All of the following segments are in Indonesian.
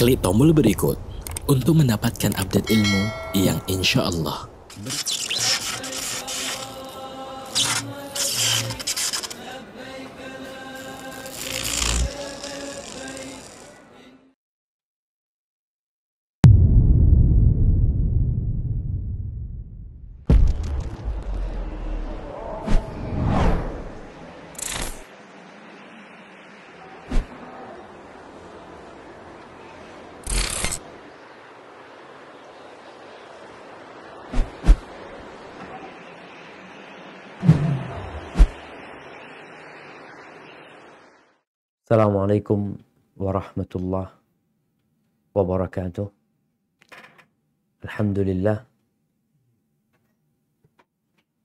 Klik tombol berikut untuk mendapatkan update ilmu yang insya Allah Assalamualaikum warahmatullahi wabarakatuh. Alhamdulillah,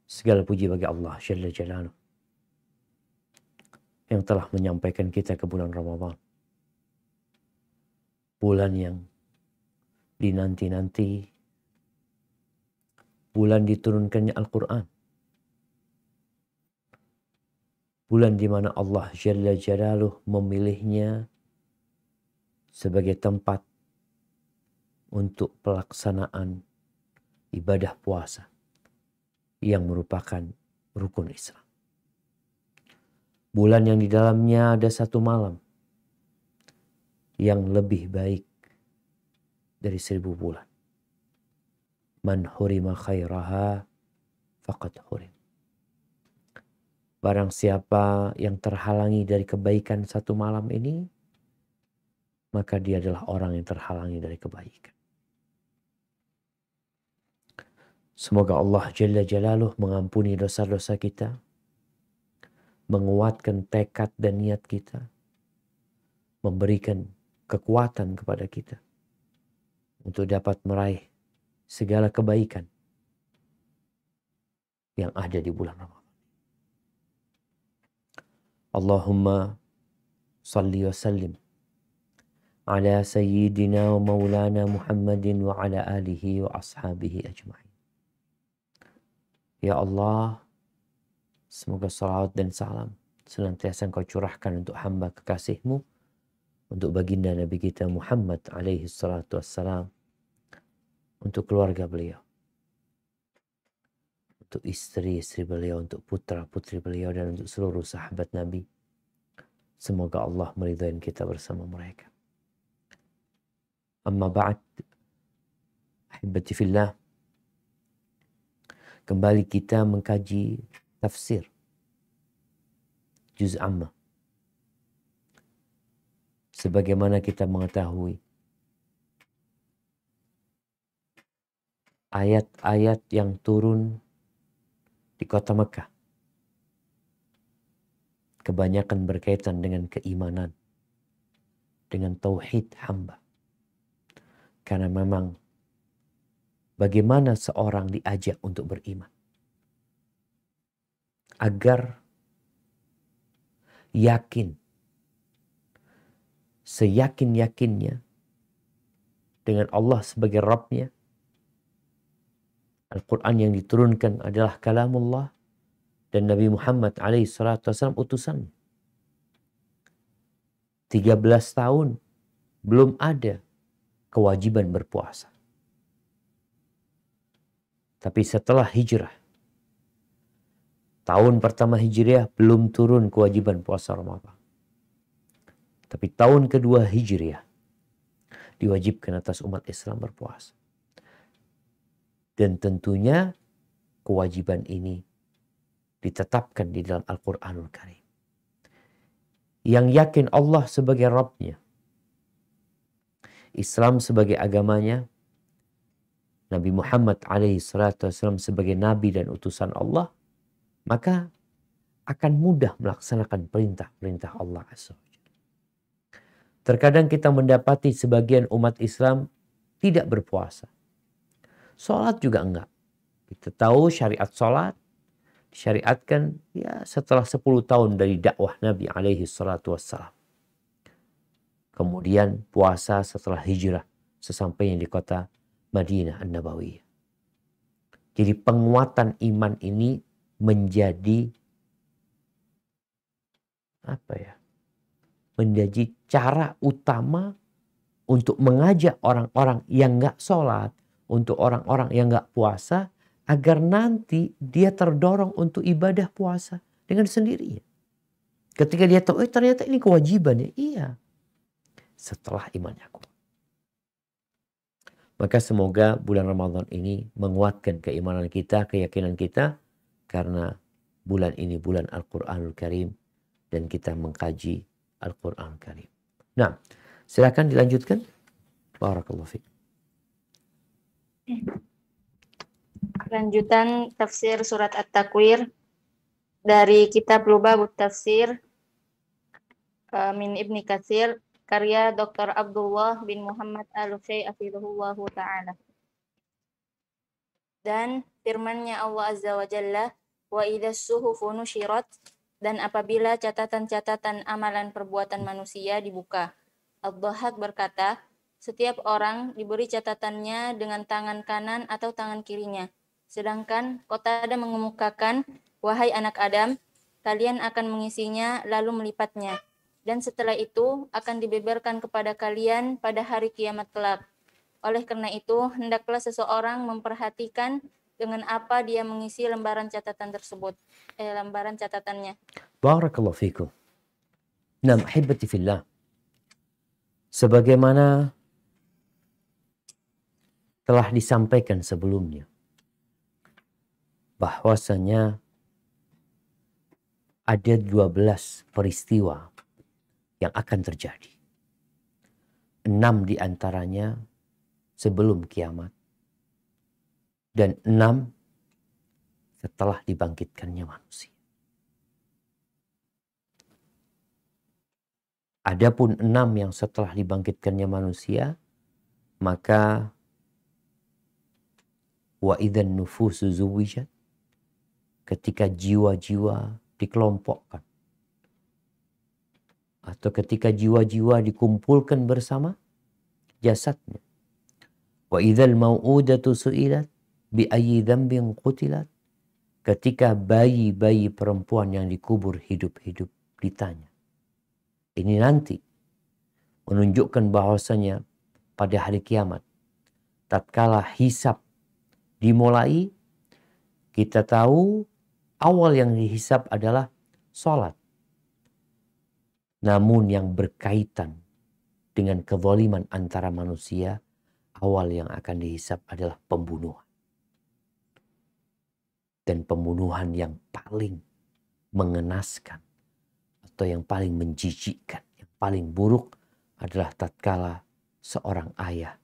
segala puji bagi Allah Jalla Jalaluh yang telah menyampaikan kita ke bulan Ramadan, bulan yang dinanti-nanti, bulan diturunkannya Al-Quran, bulan di mana Allah Jalla Jalaluh memilihnya sebagai tempat untuk pelaksanaan ibadah puasa yang merupakan rukun Islam. Bulan yang di dalamnya ada satu malam yang lebih baik dari 1000 bulan. Man hurima khairaha faqad hurim. Barang siapa yang terhalangi dari kebaikan satu malam ini, maka dia adalah orang yang terhalangi dari kebaikan. Semoga Allah Jalla Jalaluh mengampuni dosa-dosa kita, menguatkan tekad dan niat kita, memberikan kekuatan kepada kita untuk dapat meraih segala kebaikan yang ada di bulan Ramadan. Allahumma salli wa sallim ala sayyidina wa maulana Muhammadin wa ala alihi wa ashabihi ajma'in. Ya Allah, semoga salawat dan salam senantiasa Engkau curahkan untuk hamba kekasih-Mu, untuk baginda Nabi kita Muhammad alaihi salatu wassalam, untuk keluarga beliau, untuk istri-istri beliau, untuk putra-putri beliau, dan untuk seluruh sahabat Nabi. Semoga Allah meridhai kita bersama mereka. Amma ba'd, ahibati fillah, kembali kita mengkaji tafsir Juz Amma. Sebagaimana kita mengetahui, ayat-ayat yang turun di kota Mekah kebanyakan berkaitan dengan keimanan, dengan tauhid hamba. Karena memang bagaimana seorang diajak untuk beriman agar yakin, seyakin-yakinnya dengan Allah sebagai Rabbnya. Al-Quran yang diturunkan adalah kalamullah dan Nabi Muhammad SAW utusannya. 13 tahun belum ada kewajiban berpuasa. Tapi setelah hijrah, tahun pertama hijriah belum turun kewajiban puasa Ramadan. Tapi tahun kedua hijriah diwajibkan atas umat Islam berpuasa. Dan tentunya kewajiban ini ditetapkan di dalam Al-Quranul Karim. Yang yakin Allah sebagai Rabbnya, Islam sebagai agamanya, Nabi Muhammad SAW sebagai Nabi dan utusan Allah, maka akan mudah melaksanakan perintah-perintah Allah Azza wa Jalla. Terkadang kita mendapati sebagian umat Islam tidak berpuasa. Sholat juga enggak. Kita tahu syariat sholat disyariatkan ya setelah 10 tahun dari dakwah Nabi SAW. Kemudian puasa setelah hijrah sesampainya di kota Madinah An-Nabawiyah. Jadi penguatan iman ini menjadi menjadi cara utama untuk mengajak orang-orang yang nggak sholat, untuk orang-orang yang nggak puasa, agar nanti dia terdorong untuk ibadah puasa dengan sendirinya. Ketika dia tahu, ternyata ini kewajiban ya. Iya. Setelah imannya kuat. Maka semoga bulan Ramadan ini menguatkan keimanan kita, keyakinan kita. Karena bulan ini bulan Al-Quranul Karim. Dan kita mengkaji Al-Quranul Karim. Nah, silakan dilanjutkan. Barakallahu fiik. Lanjutan tafsir surat At-Takwir dari kitab Lubabut Tafsir min Ibni Katsir, karya Dr. Abdullah bin Muhammad Al-Utsai afidhullahu ta'ala. Dan firman-Nya Allah Azza wa Jalla, wa idzas suhufu nusyirat, dan apabila catatan-catatan amalan perbuatan manusia dibuka. Ad-Dhahhak berkata, setiap orang diberi catatannya dengan tangan kanan atau tangan kirinya. Sedangkan Qatadah mengemukakan, wahai anak Adam, kalian akan mengisinya lalu melipatnya. Dan setelah itu akan dibeberkan kepada kalian pada hari kiamat kelak. Oleh karena itu, hendaklah seseorang memperhatikan dengan apa dia mengisi lembaran catatan tersebut. Lembaran catatannya. Barakallahu fikum. Nah, ahibati fillah. Sebagaimana telah disampaikan sebelumnya, bahwasanya ada 12 peristiwa yang akan terjadi. 6 diantaranya sebelum kiamat. Dan 6 setelah dibangkitkannya manusia. Adapun 6 yang setelah dibangkitkannya manusia, maka wa idzan nufusu zuwijat, ketika jiwa-jiwa dikelompokkan. Atau ketika jiwa-jiwa dikumpulkan bersama jasadnya. Wa idzal mau'udatu su'ilat bi ayyi dzambin qutilat, ketika bayi-bayi perempuan yang dikubur hidup-hidup ditanya. Ini nanti menunjukkan bahwasanya pada hari kiamat, tatkala hisab dimulai, kita tahu awal yang dihisab adalah sholat. Namun yang berkaitan dengan kezaliman antara manusia, awal yang akan dihisab adalah pembunuhan. Dan pembunuhan yang paling mengenaskan atau yang paling menjijikkan, yang paling buruk adalah tatkala seorang ayah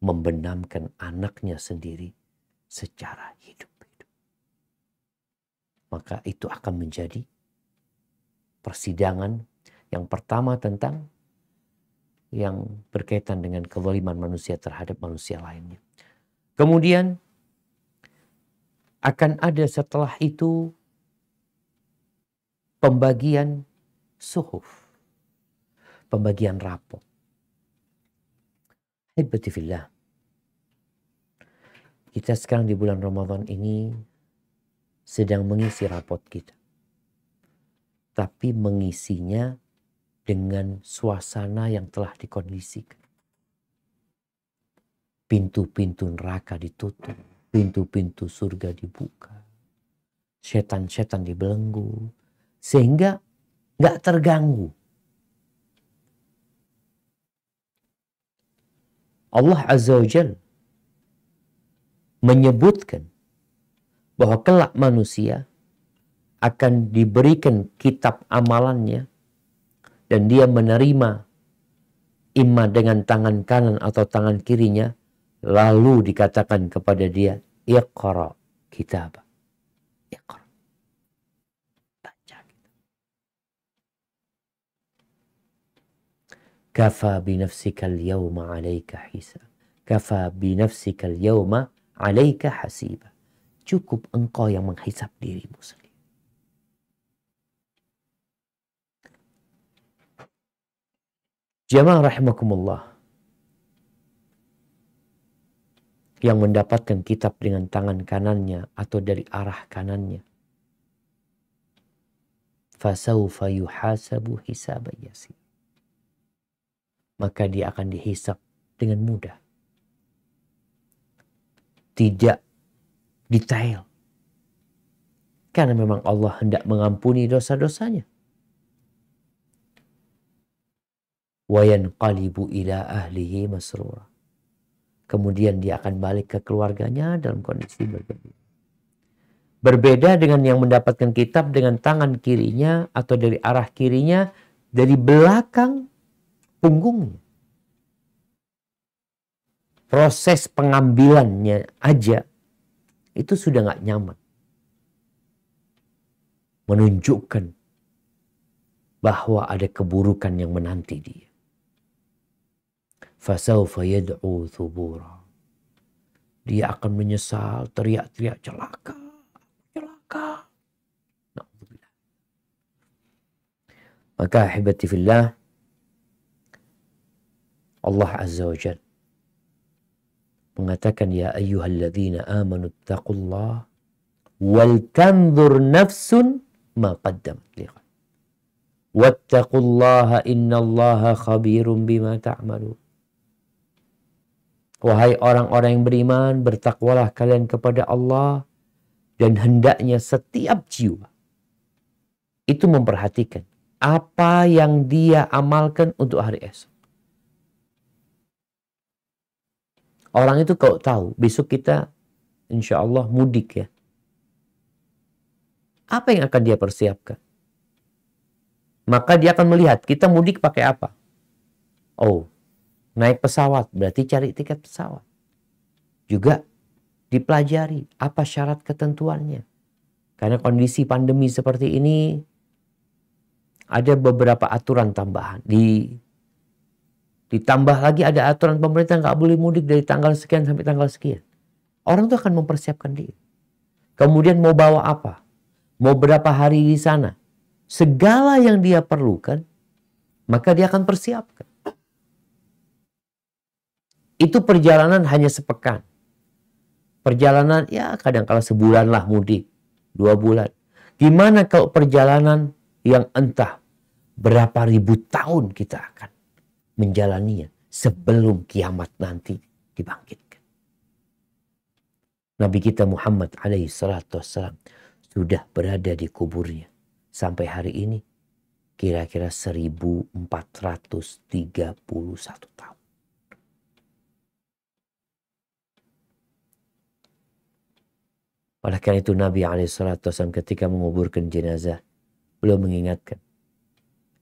membenamkan anaknya sendiri secara hidup-hidup. Maka itu akan menjadi persidangan yang pertama tentang yang berkaitan dengan kezaliman manusia terhadap manusia lainnya. Kemudian akan ada setelah itu pembagian suhuf, pembagian rapor. Hibati fillah. Kita sekarang di bulan Ramadan ini sedang mengisi rapot kita. Tapi mengisinya dengan suasana yang telah dikondisikan. Pintu-pintu neraka ditutup, pintu-pintu surga dibuka, setan-setan dibelenggu, sehingga gak terganggu. Allah Azza wa Jalla menyebutkan bahwa kelak manusia akan diberikan kitab amalannya dan dia menerima imma dengan tangan kanan atau tangan kirinya, lalu dikatakan kepada dia, Iqra kitab. Iqra. Baca. Kafa binafsika al-yawma 'alaika hisab. Kafa binafsika al-yawma 'alaika hasiba. Cukup engkau yang menghisab dirimu sendiri. Jamaah rahimakumullah, yang mendapatkan kitab dengan tangan kanannya atau dari arah kanannya, fasawfa yuhasabu hisaban yasir. maka dia akan dihisap dengan mudah. Tidak detail. Karena memang Allah hendak mengampuni dosa-dosanya. Wa yanqalibu ila ahlihi masrura. Kemudian dia akan balik ke keluarganya dalam kondisi bergembira. Berbeda dengan yang mendapatkan kitab dengan tangan kirinya atau dari arah kirinya, dari belakang punggungnya. Proses pengambilannya aja itu sudah gak nyaman. Menunjukkan bahwa ada keburukan yang menanti dia. Fasawfa yad'u thubura. Dia akan menyesal, teriak-teriak, celaka. Celaka. Na'udzubillah. Maka ahibati fillah, Allah Azza wa Jalla mengatakan, ya ayyuhalladzina amanu taqullah wal tanzur nafsun ma qaddamat lighad. Wattaqullaha innallaha khabirum bima ta'malun. Wahai orang-orang yang beriman, bertakwalah kalian kepada Allah, dan hendaknya setiap jiwa itu memperhatikan apa yang dia amalkan untuk hari esok. Orang itu kalau tahu besok kita insya Allah mudik ya, apa yang akan dia persiapkan? Maka dia akan melihat kita mudik pakai apa. Oh, naik pesawat, berarti cari tiket pesawat. Juga dipelajari apa syarat ketentuannya. Karena kondisi pandemi seperti ini, ada beberapa aturan tambahan. Ditambah lagi ada aturan pemerintah nggak boleh mudik dari tanggal sekian sampai tanggal sekian. Orang itu akan mempersiapkan diri. Kemudian mau bawa apa? Mau berapa hari di sana? Segala yang dia perlukan, maka dia akan persiapkan. Itu perjalanan hanya sepekan. Perjalanan ya kadang kala sebulan lah mudik. 2 bulan. Gimana kalau perjalanan yang entah berapa ribu tahun kita akan menjalaninya sebelum kiamat nanti dibangkitkan. Nabi kita Muhammad alaihi salatu wassalam sudah berada di kuburnya sampai hari ini kira-kira 1431 tahun. Oleh karena itu Nabi SAW ketika menguburkan jenazah, beliau mengingatkan,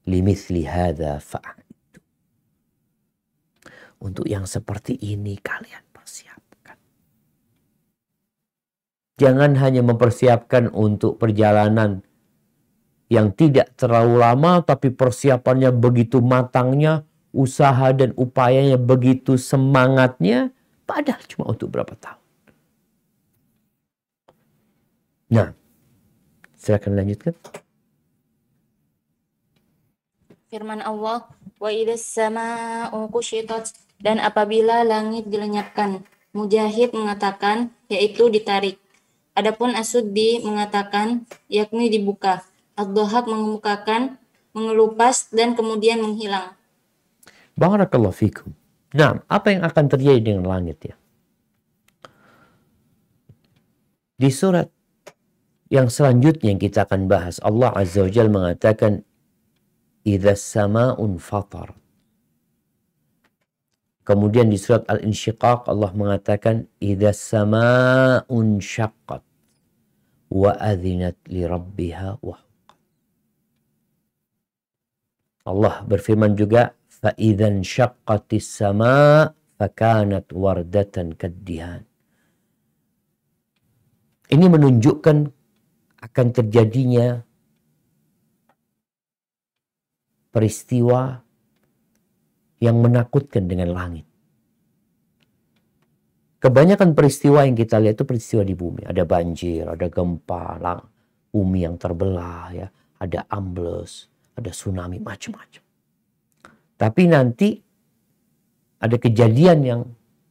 limithli hadza fa'iddu. Untuk yang seperti ini kalian persiapkan. Jangan hanya mempersiapkan untuk perjalanan yang tidak terlalu lama, tapi persiapannya begitu matangnya, usaha dan upayanya begitu semangatnya, padahal cuma untuk berapa tahun. Nah, silakan lanjutkan. Firman Allah, wa idas sama'u kushitat, dan apabila langit dilenyapkan. Mujahid mengatakan, yaitu ditarik. Adapun As-Suddi mengatakan, yakni dibuka. Ad-Dhahhak mengemukakan, mengelupas, dan kemudian menghilang. Barakallahu fikum. Nah, apa yang akan terjadi dengan langit ya? Di surat yang selanjutnya yang kita akan bahas, Allah Azza wa Jalla mengatakan, idza sama'un fatar. Kemudian di surat Al-Insyiqaq Allah mengatakan, idza sama'un syaqqat wa adzinat li rabbiha wa huqqat. Allah berfirman juga, fa idzan syaqqatis sama' fakanat wardatan kaddihan. Ini menunjukkan akan terjadinya peristiwa yang menakutkan dengan langit. Kebanyakan peristiwa yang kita lihat itu peristiwa di bumi. Ada banjir, ada gempa, bumi yang terbelah, ya, ada ambles, ada tsunami, macam-macam. Tapi nanti ada kejadian yang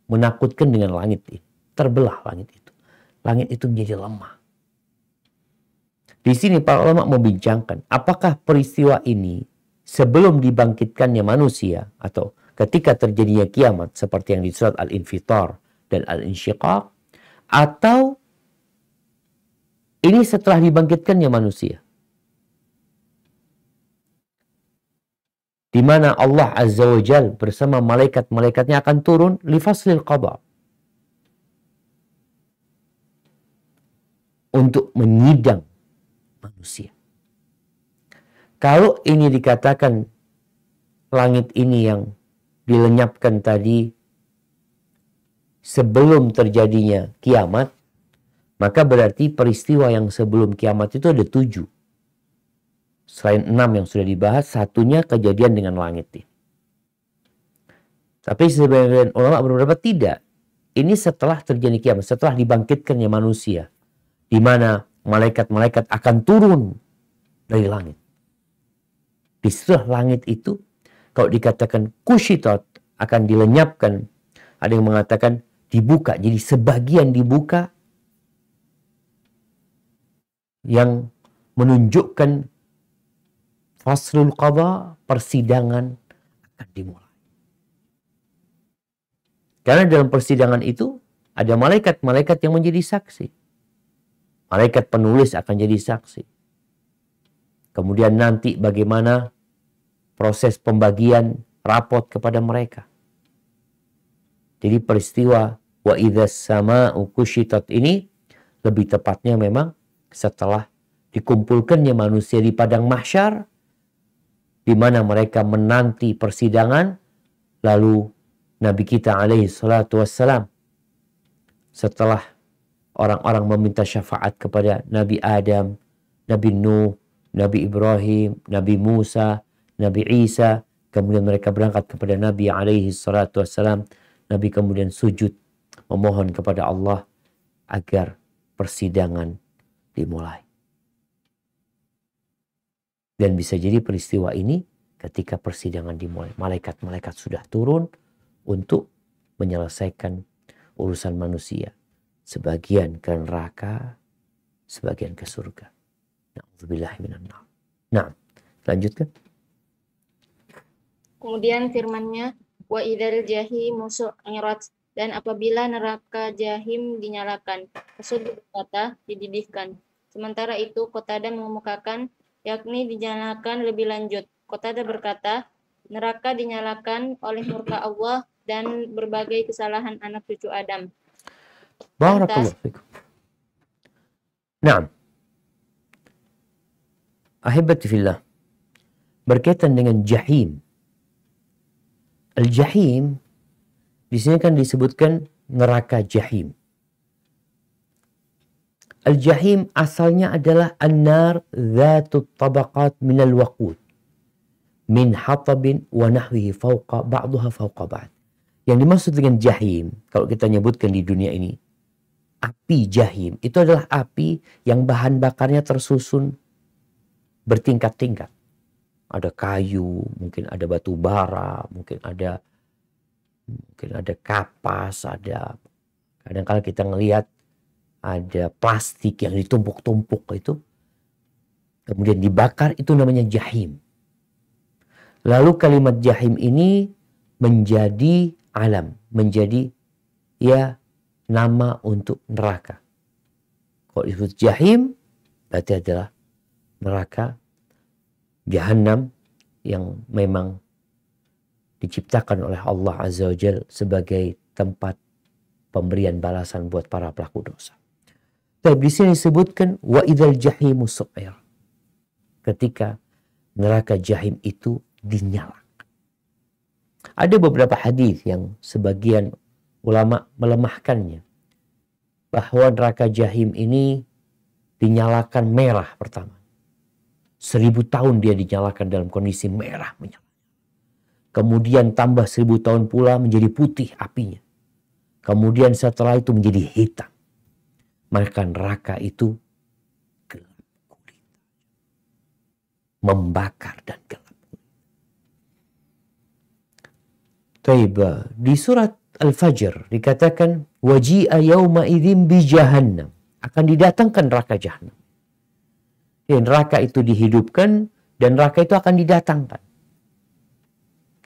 menakutkan dengan langit ini. Terbelah langit itu. Langit itu menjadi lemah. Di sini para ulama membincangkan apakah peristiwa ini sebelum dibangkitkannya manusia atau ketika terjadinya kiamat seperti yang di surat Al-Infitar dan Al-Insyiqaq, atau ini setelah dibangkitkannya manusia, di mana Allah Azza wa Jal bersama malaikat-malaikatnya akan turun li faslil qada, untuk menyidang manusia. Kalau ini dikatakan langit ini yang dilenyapkan tadi sebelum terjadinya kiamat, maka berarti peristiwa yang sebelum kiamat itu ada 7. Selain 6 yang sudah dibahas, satunya kejadian dengan langit ini. Tapi sebagian ulama berpendapat tidak. Ini setelah terjadi kiamat, setelah dibangkitkannya manusia, di mana malaikat-malaikat akan turun dari langit. Di setelah langit itu, kalau dikatakan kushitat, akan dilenyapkan. Ada yang mengatakan dibuka, jadi sebagian dibuka yang menunjukkan faslul qada, persidangan akan dimulai. Karena dalam persidangan itu ada malaikat-malaikat yang menjadi saksi. Malaikat penulis akan jadi saksi. Kemudian nanti bagaimana proses pembagian rapot kepada mereka. Jadi peristiwa wa idzas sama'u kushitat ini lebih tepatnya memang setelah dikumpulkannya manusia di padang mahsyar, di mana mereka menanti persidangan, lalu Nabi kita alaihi salatu wassalam, setelah orang-orang meminta syafaat kepada Nabi Adam, Nabi Nuh, Nabi Ibrahim, Nabi Musa, Nabi Isa, kemudian mereka berangkat kepada Nabi alaihi salatu wassalam. Nabi kemudian sujud memohon kepada Allah agar persidangan dimulai. Dan bisa jadi peristiwa ini ketika persidangan dimulai, malaikat-malaikat sudah turun untuk menyelesaikan urusan manusia. Sebagian ke neraka, sebagian ke surga. Na'udzubillahi minan nar. Nah, lanjutkan. Kemudian firman-Nya, wa idzal jahimu su'irat, dan apabila neraka jahim dinyalakan. Rasul berkata, dididihkan. Sementara itu Qatadah mengemukakan, yakni dinyalakan lebih lanjut. Qatadah berkata, neraka dinyalakan oleh murka Allah dan berbagai kesalahan anak cucu Adam. Barakallahu fikum. Naam. Ahibati fillah. Berkaitan dengan jahim. Al-jahim di sini kan disebutkan neraka jahim. Al-jahim asalnya adalah an-nar dzatut tabaqat min al-waqud min hatabin wa nahwihi fawqa ba'daha fawqa ba'd. Yang dimaksud dengan jahim, kalau kita nyebutkan di dunia ini, api jahim itu adalah api yang bahan bakarnya tersusun bertingkat-tingkat. Ada kayu, mungkin ada batu bara, mungkin ada kapas, ada kadang-kala kita ngelihat ada plastik yang ditumpuk-tumpuk itu. Kemudian dibakar, itu namanya jahim. Lalu kalimat jahim ini menjadi alam, menjadi ya nama untuk neraka. Kalau disebut jahim, berarti adalah neraka Jahannam yang memang diciptakan oleh Allah Azza wa Jal sebagai tempat pemberian balasan buat para pelaku dosa. Tapi di sini disebutkan wa idzal jahimu su'ir. Ketika neraka jahim itu dinyalakan. Ada beberapa hadis yang sebagian ulama melemahkannya, bahwa neraka jahim ini dinyalakan merah pertama. 1000 tahun dia dinyalakan dalam kondisi merah menyala. Kemudian tambah 1000 tahun pula menjadi putih apinya. Kemudian setelah itu menjadi hitam. Maka neraka itu gelap kulit. Membakar dan gelap kulit. Taibah, di surat Al-Fajr dikatakan waji'a yawma idzin bi jahannam. Akan didatangkan neraka jahannam. Neraka itu dihidupkan dan neraka itu akan didatangkan.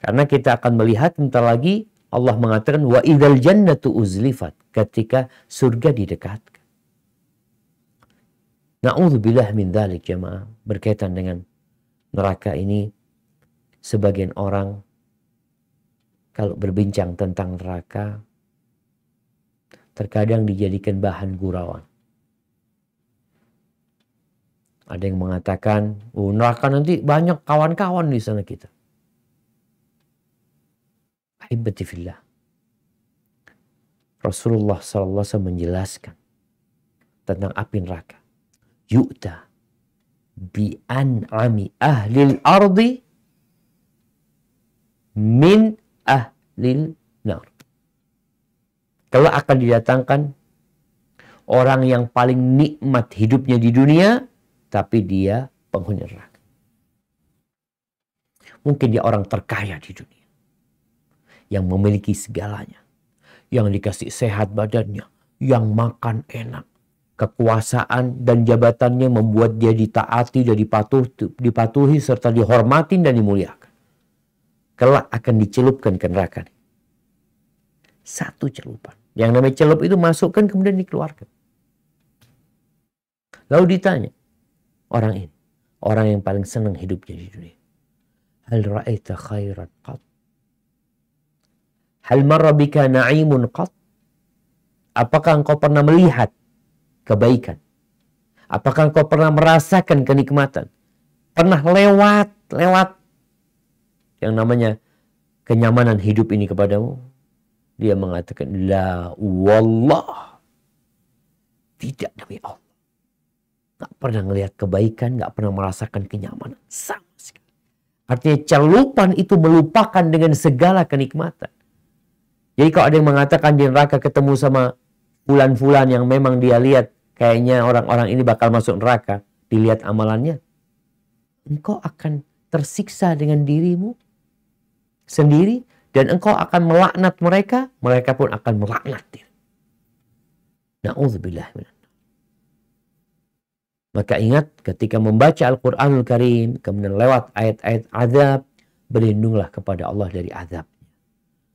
Karena kita akan melihat bentar lagi Allah mengatakan wa idzal jannatu uzlifat, ketika surga didekatkan. Na'udzubillah min dzalik jemaah. Berkaitan dengan neraka ini, sebagian orang kalau berbincang tentang neraka terkadang dijadikan bahan gurauan. Ada yang mengatakan, oh, neraka nanti banyak kawan-kawan di sana kita. Ahibati fillah. Rasulullah SAW menjelaskan tentang api neraka. Yu'ta bi'an'ami ahlil ardi min ahlil nar. Kalau akan didatangkan orang yang paling nikmat hidupnya di dunia, tapi dia penghuni neraka. Mungkin dia orang terkaya di dunia, yang memiliki segalanya, yang dikasih sehat badannya, yang makan enak, kekuasaan dan jabatannya membuat dia ditaati dan dipatuhi serta dihormatin dan dimuliakan. Kelak akan dicelupkan ke neraka. Satu celupan. Yang namanya celup itu masukkan kemudian dikeluarkan. Lalu ditanya orang ini, orang yang paling senang hidupnya di dunia, hal ra'aita khairan qat? Hal marra bika na'imun qat? Apakah engkau pernah melihat kebaikan? Apakah engkau pernah merasakan kenikmatan? Pernah lewat yang namanya kenyamanan hidup ini kepadamu? Dia mengatakan, la wallah. Tidak demi Allah. Gak pernah melihat kebaikan, gak pernah merasakan kenyamanan. Sama sekali. Artinya celupan itu melupakan dengan segala kenikmatan. Jadi kalau ada yang mengatakan di neraka ketemu sama fulan-fulan yang memang dia lihat kayaknya orang-orang ini bakal masuk neraka, dilihat amalannya, engkau akan tersiksa dengan dirimu sendiri dan engkau akan melaknat mereka, mereka pun akan melaknat diri. Na'udzubillah minan. Maka ingat ketika membaca Al-Quranul Karim, kemudian lewat ayat-ayat azab, berlindunglah kepada Allah dari azab.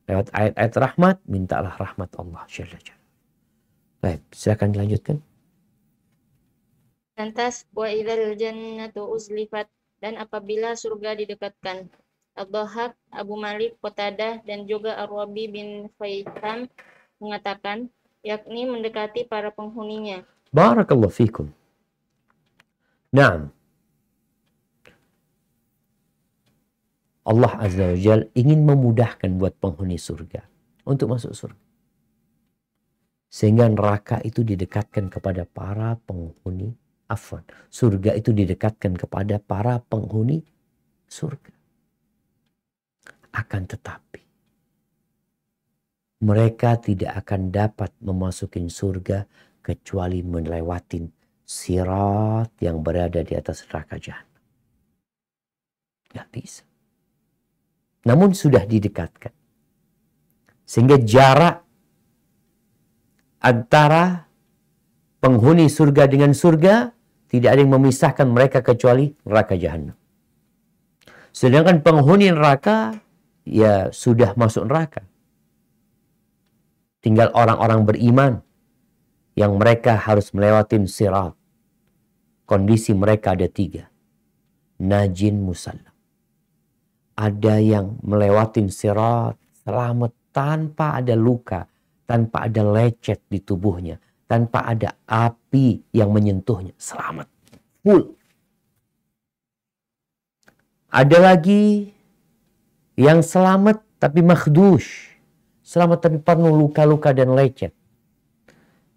Lewat ayat-ayat rahmat, mintalah rahmat Allah. Baik, silakan dilanjutkan. Lantas, wa idzal jannatu uzlifat, dan apabila surga didekatkan. Ad-Dhahhak, Abu Malik, Qatadah, dan juga Ar-Rabi bin Faitham mengatakan, yakni mendekati para penghuninya. Barakallahu fikum. Naam. Allah Azza wa Jalla ingin memudahkan buat penghuni surga untuk masuk surga. Sehingga neraka itu didekatkan kepada para penghuni, surga itu didekatkan kepada para penghuni surga. Akan tetapi mereka tidak akan dapat memasuki surga kecuali melewati sirat yang berada di atas neraka jahanam. Gak bisa. Namun sudah didekatkan. Sehingga jarak antara penghuni surga dengan surga tidak ada yang memisahkan mereka kecuali neraka jahanam. Sedangkan penghuni neraka ya sudah masuk neraka. Tinggal orang-orang beriman yang mereka harus melewati sirat. Kondisi mereka ada 3. Najin musallam. Ada yang melewati sirat selamat tanpa ada luka, tanpa ada lecet di tubuhnya, tanpa ada api yang menyentuhnya. Selamat. Full. Ada lagi yang selamat tapi makhdush. Selamat tapi penuh luka-luka dan lecet.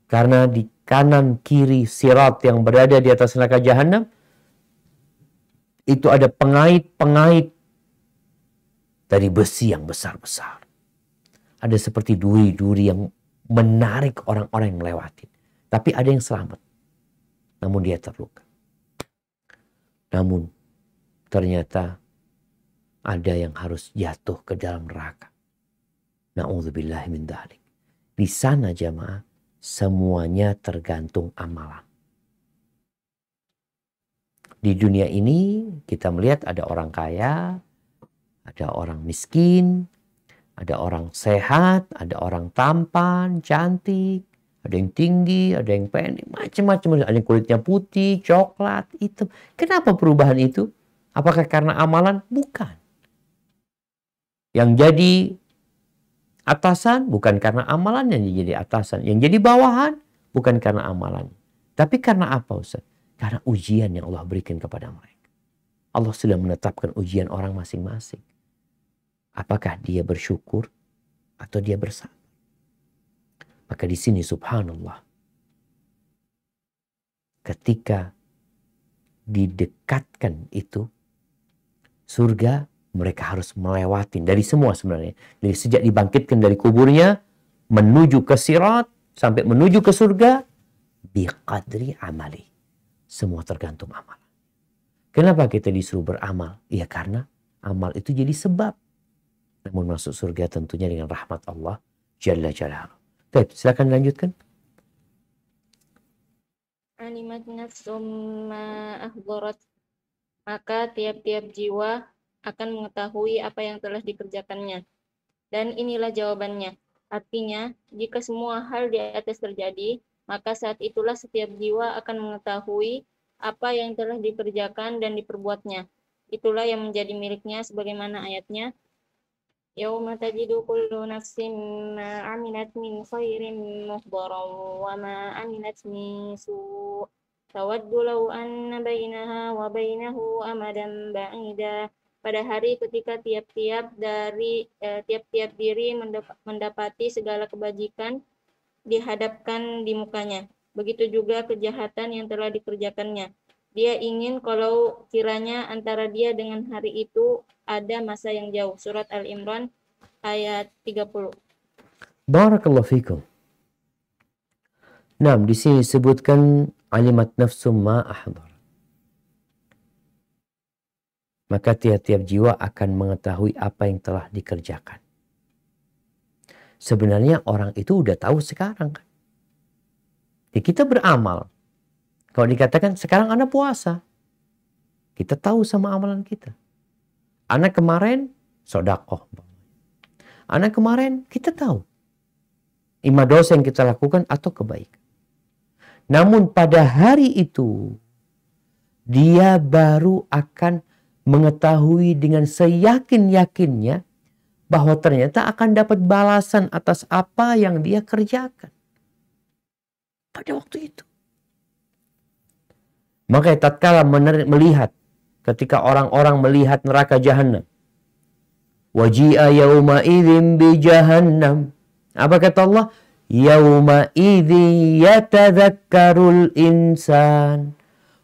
Karena di kanan kiri sirat yang berada di atas neraka jahanam itu ada pengait-pengait dari besi yang besar-besar. Ada seperti duri-duri yang menarik orang-orang yang melewati. Tapi ada yang selamat. Namun dia terluka. Namun ternyata ada yang harus jatuh ke dalam neraka. Na'udzubillahi min dzalik. Di sana jamaah semuanya tergantung amalan. Di dunia ini kita melihat ada orang kaya, Ada orang miskin, ada orang sehat, ada orang tampan, cantik, ada yang tinggi, ada yang pendek, macam-macam. Ada yang kulitnya putih, coklat, hitam. Kenapa perubahan itu? Apakah karena amalan? Bukan. Yang jadi atasan bukan karena amalannya jadi atasan. Yang jadi bawahan bukan karena amalannya. Tapi karena apa, Ustaz? Karena ujian yang Allah berikan kepada mereka. Allah sudah menetapkan ujian orang masing-masing. Apakah dia bersyukur atau dia bersabar? Maka di sini subhanallah, ketika didekatkan itu surga, mereka harus melewati dari semua sebenarnya. Dari sejak dibangkitkan dari kuburnya, menuju ke sirat, sampai menuju ke surga, biqadri amali. Semua tergantung amal. Kenapa kita disuruh beramal? Ya karena amal itu jadi sebab. Namun masuk surga tentunya dengan rahmat Allah Jalla Jalaluhu. Baik, silakan lanjutkan. Alimat nafsum ma ahdarat. Maka tiap-tiap jiwa akan mengetahui apa yang telah dikerjakannya. Dan inilah jawabannya. Artinya, jika semua hal di atas terjadi, maka saat itulah setiap jiwa akan mengetahui apa yang telah dikerjakan dan diperbuatnya. Itulah yang menjadi miliknya sebagaimana ayatnya. Yauma tajidu kullu nafsin ma amilat min khairin muhdaran wa ma amilat min su' tawaddu law anna bainaha wa bainahu amadan ba'ida. Pada hari ketika tiap-tiap diri mendapati segala kebajikan dihadapkan di mukanya. Begitu juga kejahatan yang telah dikerjakannya. Dia ingin kalau kiranya antara dia dengan hari itu ada masa yang jauh. Surat Al-Imran ayat 30. Barakallahu fikum. Nah, di sini disebutkan alimat nafsum ma ahdar. Maka tiap-tiap jiwa akan mengetahui apa yang telah dikerjakan. Sebenarnya orang itu udah tahu sekarang kan. Jadi kita beramal. Kalau dikatakan sekarang Anda puasa, kita tahu sama amalan kita. Anak kemarin sodakoh. Anak kemarin kita tahu. Ima dosa yang kita lakukan atau kebaikan. Namun pada hari itu, dia baru akan mengetahui dengan seyakin-yakinnya bahwa ternyata akan dapat balasan atas apa yang dia kerjakan. Pada waktu itu. Maka tatkala melihat, ketika orang-orang melihat neraka Jahannam, waji'a yawma idzin bi Jahannam. Apa kata Allah? Yawma idzi yatadzakkarul insan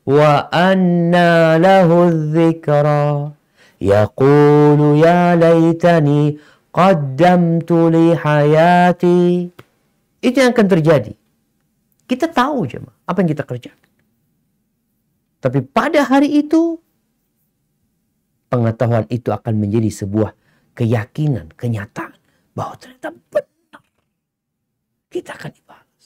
wa anna lahu dzikra yaqulu ya laitani qaddamtu li hayati. Itu yang akan terjadi. Kita tahu jemaah apa yang kita kerjakan. Tapi pada hari itu, pengetahuan itu akan menjadi sebuah keyakinan, kenyataan. Bahwa ternyata benar. Kita akan dibalas.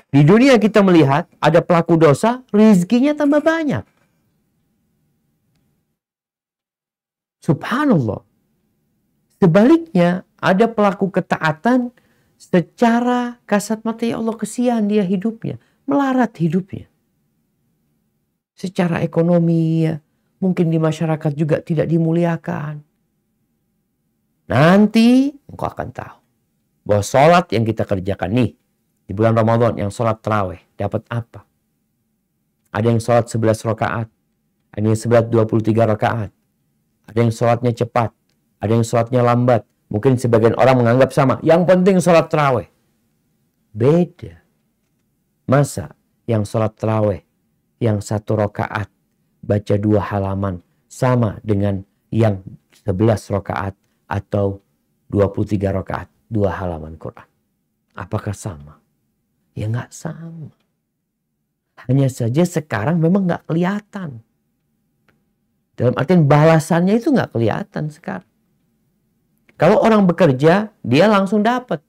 Di dunia kita melihat ada pelaku dosa, rezekinya tambah banyak. Subhanallah. Sebaliknya, ada pelaku ketaatan secara kasat mata, ya Allah kesian dia hidupnya. Melarat hidupnya. Secara ekonomi ya, mungkin di masyarakat juga tidak dimuliakan. Nanti engkau akan tahu bahwa sholat yang kita kerjakan nih di bulan Ramadan, yang sholat tarawih dapat apa? Ada yang sholat 11 rakaat, ada yang sholat 23 rakaat, ada yang sholatnya cepat, ada yang sholatnya lambat. Mungkin sebagian orang menganggap sama, yang penting sholat tarawih. Beda. Masa yang sholat tarawih, yang 1 rakaat baca 2 halaman sama dengan yang 11 rakaat atau 23 rakaat 2 halaman Quran? Apakah sama? Ya nggak sama. Hanya saja sekarang memang nggak kelihatan. Dalam artian balasannya itu nggak kelihatan sekarang. Kalau orang bekerja, dia langsung dapat.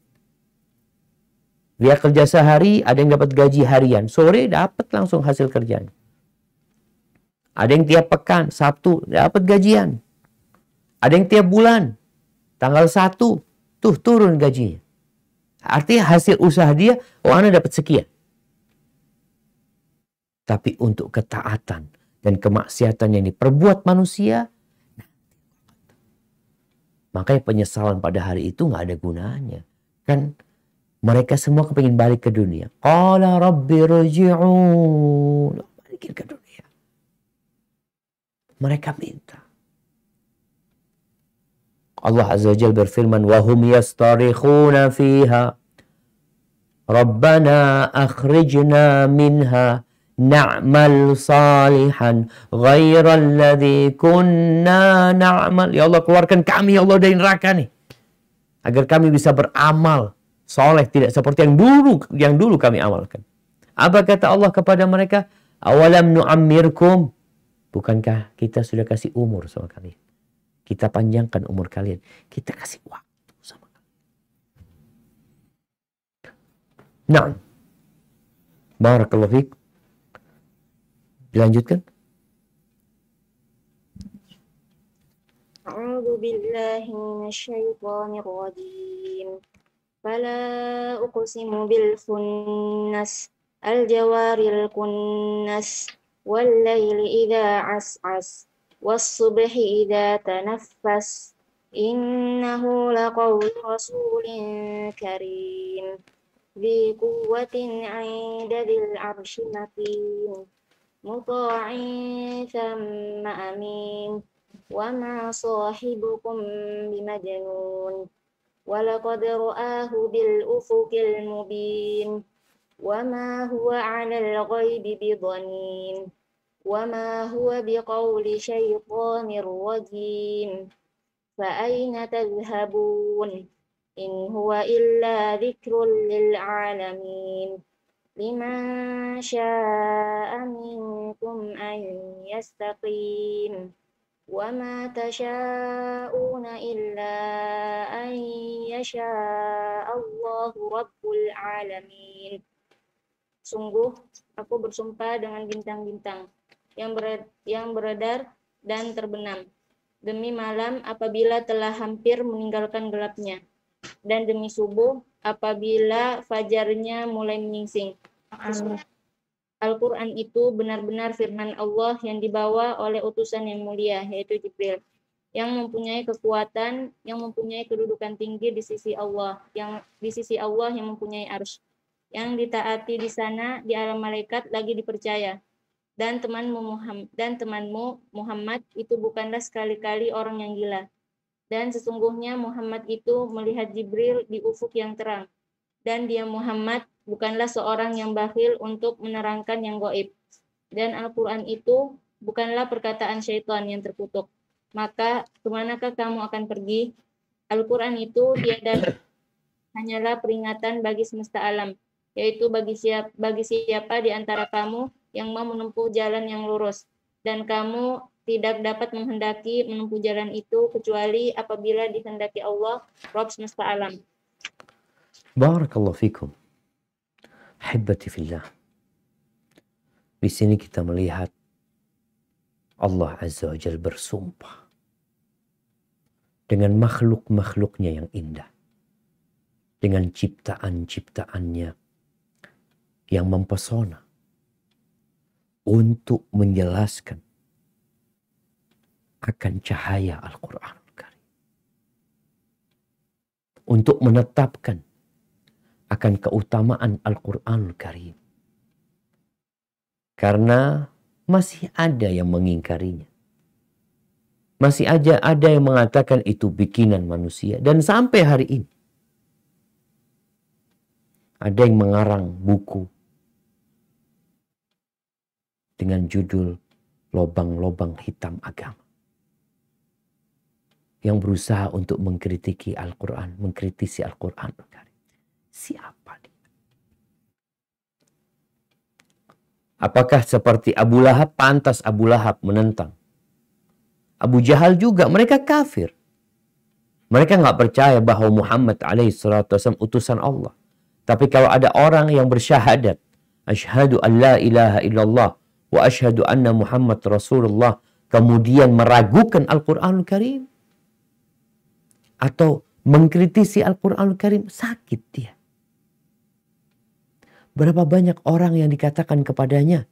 Dia kerja sehari, ada yang dapat gaji harian. Sore dapat langsung hasil kerjanya. Ada yang tiap pekan, Sabtu dapat gajian. Ada yang tiap bulan, tanggal 1, tuh turun gajinya. Artinya hasil usaha dia, Anda dapat sekian. Tapi untuk ketaatan dan kemaksiatan yang diperbuat manusia, makanya penyesalan pada hari itu nggak ada gunanya. Kan mereka semua kepingin balik ke dunia. Qala rabbi rji'un. Balikin ke dunia. Mereka minta. Allah Azza wa Jalla berfirman, wahum yastarikhuna fiha Rabbana akhrijna minha na'mal salihan ghairal ladzi kunna na'mal. Ya Allah, keluarkan kami ya Allah dari neraka nih, agar kami bisa beramal soleh tidak seperti yang dulu kami amalkan. Apa kata Allah kepada mereka? Awalam nu'ammirkum, bukankah kita sudah kasih umur sama kalian? Kita panjangkan umur kalian. Kita kasih waktu sama kalian. Nah, barakallahu fiik. Dilanjutkan. A'udzu billahi minasyaitonir rajim. Fala uqsimu bil khunnas al-jawaril kunnas wal laili idza as'as was-subhi idza tanaffas innahu laqawlu rasulin karim dzi quwwatin 'inda dzil 'arsy makin muta'in thamma amin wa ma sahibukum bimajnun walaqad ra'ahu bil ufuqil mubin wa ma huwa 'alal ghaibi bidhanin wa ma huwa biqauli syaitanir rajim fa aina tadhhabun in huwa illa dzikrun lil 'alamin liman syaa'a minkum an yastaqim wa ma tasyaa'una illa an yasha'a Allahu rabbul 'alamin. Sungguh aku bersumpah dengan bintang-bintang yang beredar dan terbenam, demi malam apabila telah hampir meninggalkan gelapnya, dan demi subuh apabila fajarnya mulai menyingsing. Al-Quran itu benar-benar firman Allah yang dibawa oleh utusan yang mulia, yaitu Jibril, yang mempunyai kekuatan, yang mempunyai kedudukan tinggi di sisi Allah, yang mempunyai arsy, yang ditaati di sana di alam malaikat lagi dipercaya. Dan temanmu Muhammad itu bukanlah sekali-kali orang yang gila. Dan sesungguhnya Muhammad itu melihat Jibril di ufuk yang terang. Dan dia Muhammad bukanlah seorang yang bakhil untuk menerangkan yang gaib. Dan Al-Quran itu bukanlah perkataan syaitan yang terkutuk. Maka kemanakah kamu akan pergi? Al-Quran itu tiada hanyalah peringatan bagi semesta alam, yaitu bagi siapa di antara kamu yang mau menempuh jalan yang lurus, dan kamu tidak dapat menempuh jalan itu kecuali apabila dikehendaki Allah, Rabb semesta alam. Barakallahu fikum. Hibbati fillah. Di sini kita melihat Allah Azza wa Jalla bersumpah dengan makhluk-makhluknya yang indah, dengan ciptaan-ciptaannya yang mempesona, untuk menjelaskan akan cahaya Al-Quran Al-Karim, untuk menetapkan akan keutamaan Al-Quran Al-Karim, karena masih ada yang mengingkarinya, masih ada yang mengatakan itu bikinan manusia, dan sampai hari ini ada yang mengarang buku dengan judul Lobang-lobang hitam agama, yang berusaha untuk mengkritisi Al-Quran. Siapa dia? Apakah seperti Abu Lahab? Pantas Abu Lahab menentang. Abu Jahal juga, mereka kafir. Mereka nggak percaya bahwa Muhammad alaihissalam utusan Allah. Tapi kalau ada orang yang bersyahadat, asyhadu an la ilaha illallah wa asyhadu anna Muhammad Rasulullah, kemudian meragukan Al-Qur'anul Karim atau mengkritisi Al-Qur'anul Karim, sakit dia. Berapa banyak orang yang dikatakan kepadanya,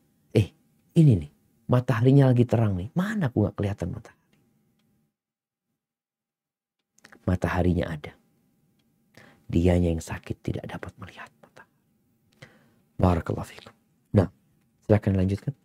ini nih, mataharinya lagi terang nih, mana aku gak kelihatan matahari. Mataharinya ada. Dianya yang sakit tidak dapat melihat matahari. Barakallahu fikum. Nah, silakan lanjutkan.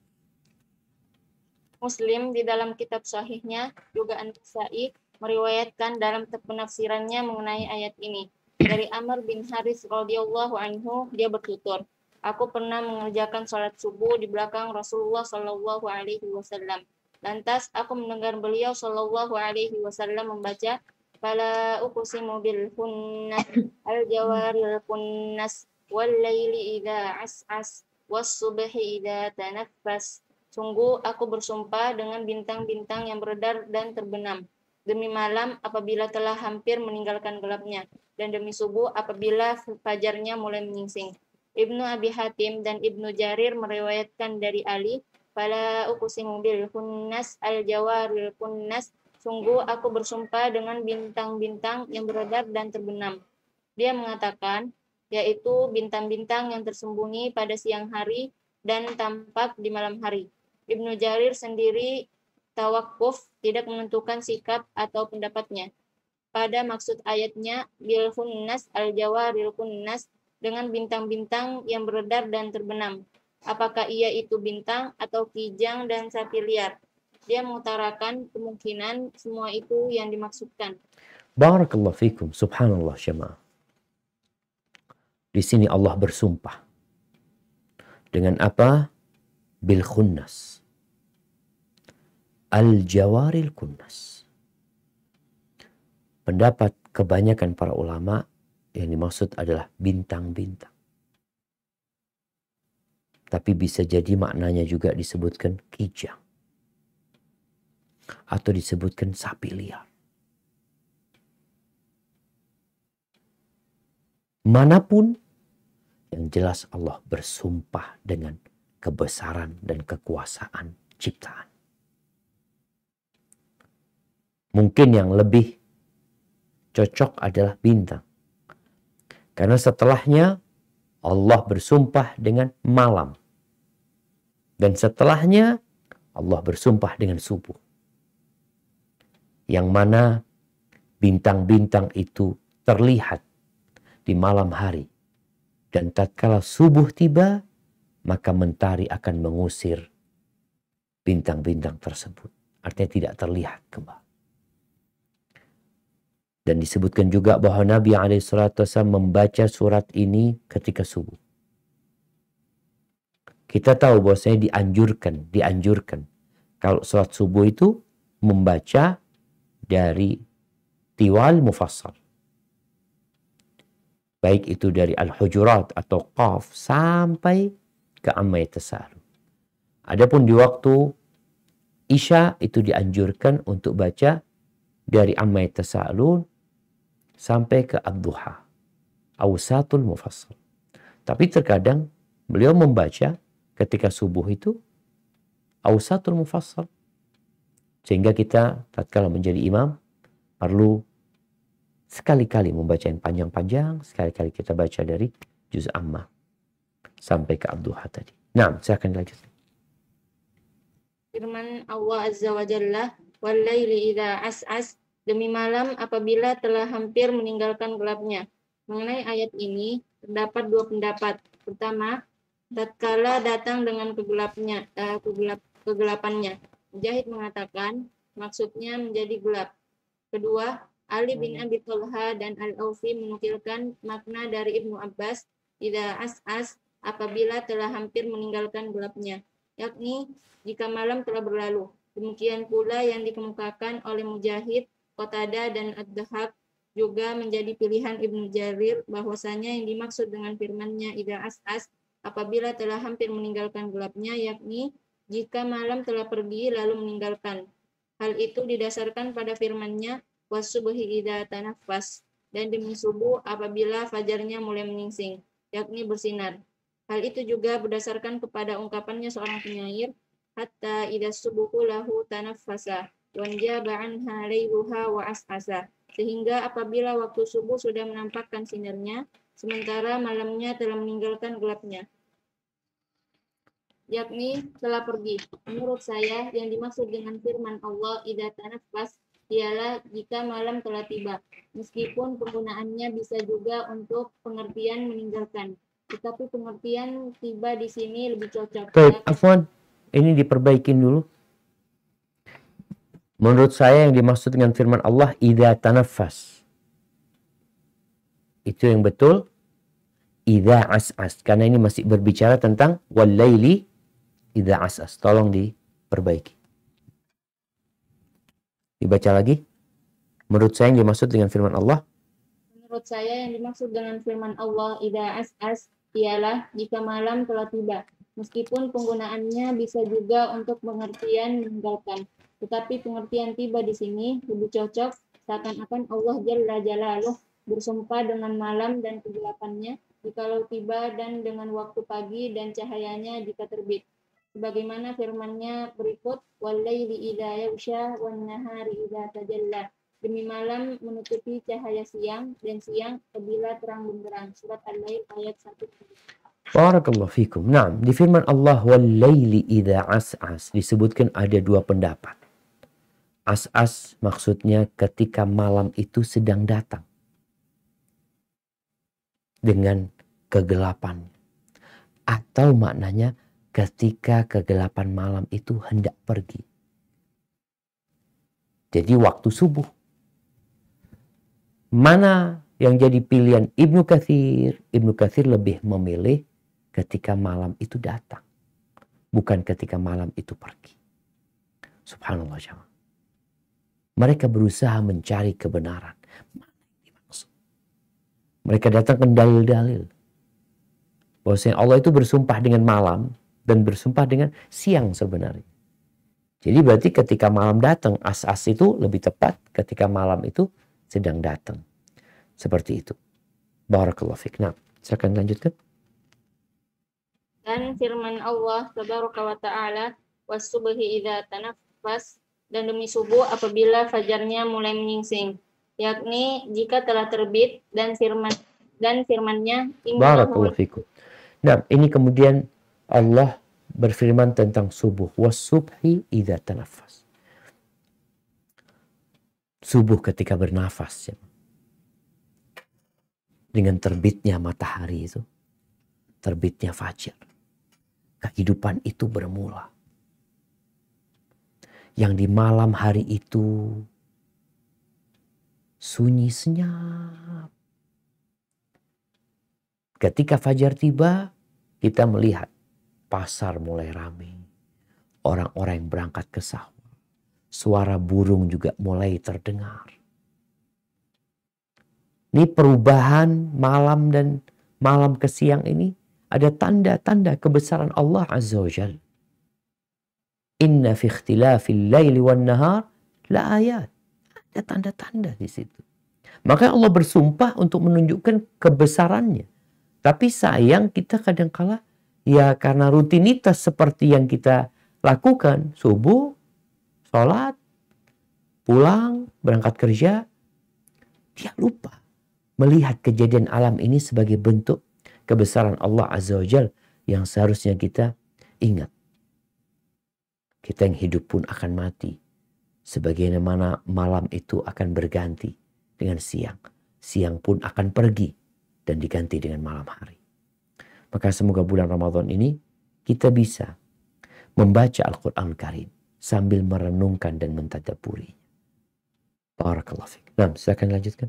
Muslim di dalam kitab sahihnya juga An-Nasa'i meriwayatkan dalam penafsirannya mengenai ayat ini. Dari Amr bin Haris radhiyallahu anhu, dia bertutur, aku pernah mengerjakan salat subuh di belakang Rasulullah sallallahu alaihi wasallam. Lantas aku mendengar beliau sallallahu alaihi wasallam membaca, fala uqsimu bil khunnas al jawaril khunnas wal laili idza as'as was subhi idza tanaffas. Sungguh aku bersumpah dengan bintang-bintang yang beredar dan terbenam, demi malam apabila telah hampir meninggalkan gelapnya, dan demi subuh apabila fajarnya mulai menyingsing. Ibnu Abi Hatim dan Ibnu Jarir meriwayatkan dari Ali, fala uqsimu bil khunnas al jawaril khunnas, sungguh aku bersumpah dengan bintang-bintang yang beredar dan terbenam. Dia mengatakan, yaitu bintang-bintang yang tersembunyi pada siang hari dan tampak di malam hari. Ibnu Jarir sendiri tawakuf, tidak menentukan sikap atau pendapatnya pada maksud ayatnya bil khunnas al jawaril khunnas, dengan bintang-bintang yang beredar dan terbenam. Apakah ia itu bintang atau kijang dan sapi liar? Dia mengutarakan kemungkinan semua itu yang dimaksudkan. Barakallahu fikum. Subhanallah syamaah. Di sini Allah bersumpah. Dengan apa? Bil khunnas. Al-jawaril kunnas. Pendapat kebanyakan para ulama yang dimaksud adalah bintang-bintang. Tapi bisa jadi maknanya juga disebutkan kijang. Atau disebutkan sapi liar. Manapun, yang jelas Allah bersumpah dengan kebesaran dan kekuasaan ciptaan. Mungkin yang lebih cocok adalah bintang. Karena setelahnya Allah bersumpah dengan malam. Dan setelahnya Allah bersumpah dengan subuh. Yang mana bintang-bintang itu terlihat di malam hari. Dan tatkala subuh tiba, maka mentari akan mengusir bintang-bintang tersebut. Artinya tidak terlihat kembali. Dan disebutkan juga bahwa Nabi SAW membaca surat ini ketika subuh. Kita tahu bahwasanya dianjurkan. Kalau surat subuh itu membaca dari tiwal mufassal. Baik itu dari Al-Hujurat atau Qaf sampai ke Amma Yatasaalun. Adapun di waktu Isya itu dianjurkan untuk baca dari Amma Yatasaalun sampai ke Ad-Duha. Awsatul Mufassal. Tapi terkadang beliau membaca ketika subuh itu Awsatul Mufassal. Sehingga kita tatkala menjadi imam perlu sekali-kali membaca yang panjang-panjang, sekali-kali kita baca dari juz Amma sampai ke Ad-Duha tadi. Nah, silakan dilanjutkan. Firman Allah Azza wa Jalla, wal laili idza as'as, demi malam apabila telah hampir meninggalkan gelapnya. Mengenai ayat ini terdapat dua pendapat. Pertama, tatkala datang dengan kegelapannya. Mujahid mengatakan maksudnya menjadi gelap. Kedua, Ali bin Abi Thalha dan Al-Aufi menukilkan makna dari Ibnu Abbas, idza as'as, apabila telah hampir meninggalkan gelapnya, yakni jika malam telah berlalu. Demikian pula yang dikemukakan oleh Mujahid, Qatadah dan Ad-Dhahak juga menjadi pilihan Ibnu Jarir, bahwasanya yang dimaksud dengan firman-Nya idza as'as, apabila telah hampir meninggalkan gelapnya, yakni jika malam telah pergi lalu meninggalkan. Hal itu didasarkan pada firman-Nya was-subhi idza tanaffas, dan demi subuh apabila fajarnya mulai menyingsing, yakni bersinar. Hal itu juga berdasarkan kepada ungkapannya seorang penyair, hatta idza subuhu lahu tanaffasa wanjaba anha lailuha wa as'asa. Sehingga apabila waktu subuh sudah menampakkan sinarnya, sementara malamnya telah meninggalkan gelapnya, yakni telah pergi. Menurut saya, yang dimaksud dengan firman Allah idza tanaffas ialah jika malam telah tiba, meskipun penggunaannya bisa juga untuk pengertian meninggalkan. Tetapi pengertian tiba di sini lebih cocok. Baik, afwan, ini diperbaikin dulu. Menurut saya yang dimaksud dengan firman Allah idza tanaffas, itu yang betul idza as'as, karena ini masih berbicara tentang wal-laili idza as'as. Tolong diperbaiki. Dibaca lagi. Menurut saya yang dimaksud dengan firman Allah, menurut saya yang dimaksud dengan firman Allah idza as'as ialah jika malam telah tiba, meskipun penggunaannya bisa juga untuk pengertian meninggalkan. Tetapi pengertian tiba di sini lebih cocok, seakan-akan Allah Jalla Jalaluh bersumpah dengan malam dan kegelapannya jikalau tiba, dan dengan waktu pagi dan cahayanya jika terbit. Sebagaimana firman-Nya berikut, "Wal-laili idza yaghsha wan-nahari idza tajalla." Demi malam menutupi cahaya siang, dan siang apabila terang benderang. Surat Al-Lail ayat 1. barakallahu fikum. Nah, di firman Allah wal-laili idza as'as disebutkan ada dua pendapat. As'as maksudnya ketika malam itu sedang datang dengan kegelapan, atau maknanya ketika kegelapan malam itu hendak pergi. Jadi waktu subuh. Mana yang jadi pilihan Ibnu Katsir? Ibnu Katsir lebih memilih ketika malam itu datang, bukan ketika malam itu pergi. Subhanallah jemaah. Mereka berusaha mencari kebenaran. Mana yang dimaksud? Mereka datangkan dalil-dalil bahwasanya Allah itu bersumpah dengan malam dan bersumpah dengan siang sebenarnya. Jadi berarti ketika malam datang, as-as itu lebih tepat ketika malam itu sedang datang. Seperti itu. Barakallahu fiik. Nah, silakan lanjutkan. Dan firman Allah tabaraka wa ta'ala, "Was-subhi idza tanaffas," dan demi subuh apabila fajarnya mulai menyingsing, yakni jika telah terbit, dan firman-Nya Barakallahu fiikum. Nah, ini kemudian Allah berfirman tentang subuh. Was-subhi idza tanaffas. Subuh ketika bernafas. Ya. Dengan terbitnya matahari itu, terbitnya fajar, kehidupan itu bermula. Yang di malam hari itu sunyi senyap. Ketika fajar tiba, kita melihat pasar mulai ramai. Orang-orang yang berangkat ke sawah. Suara burung juga mulai terdengar. Ini perubahan malam dan malam ke siang ini ada tanda-tanda kebesaran Allah Azza wa Jalla. Inna fi ikhtilafil laili wan nahar la ayat. Ada tanda-tanda di situ. Maka Allah bersumpah untuk menunjukkan kebesarannya. Tapi sayang kita kadangkala ya karena rutinitas seperti yang kita lakukan, subuh, sholat, pulang, berangkat kerja, dia lupa melihat kejadian alam ini sebagai bentuk kebesaran Allah Azza wa Jalla yang seharusnya kita ingat. Kita yang hidup pun akan mati. Sebagaimana malam itu akan berganti dengan siang. Siang pun akan pergi dan diganti dengan malam hari. Maka semoga bulan Ramadan ini kita bisa membaca Al-Quran Karim sambil merenungkan dan mentadabburinya. Barakallahu fiik. Nah, silakan lanjutkan.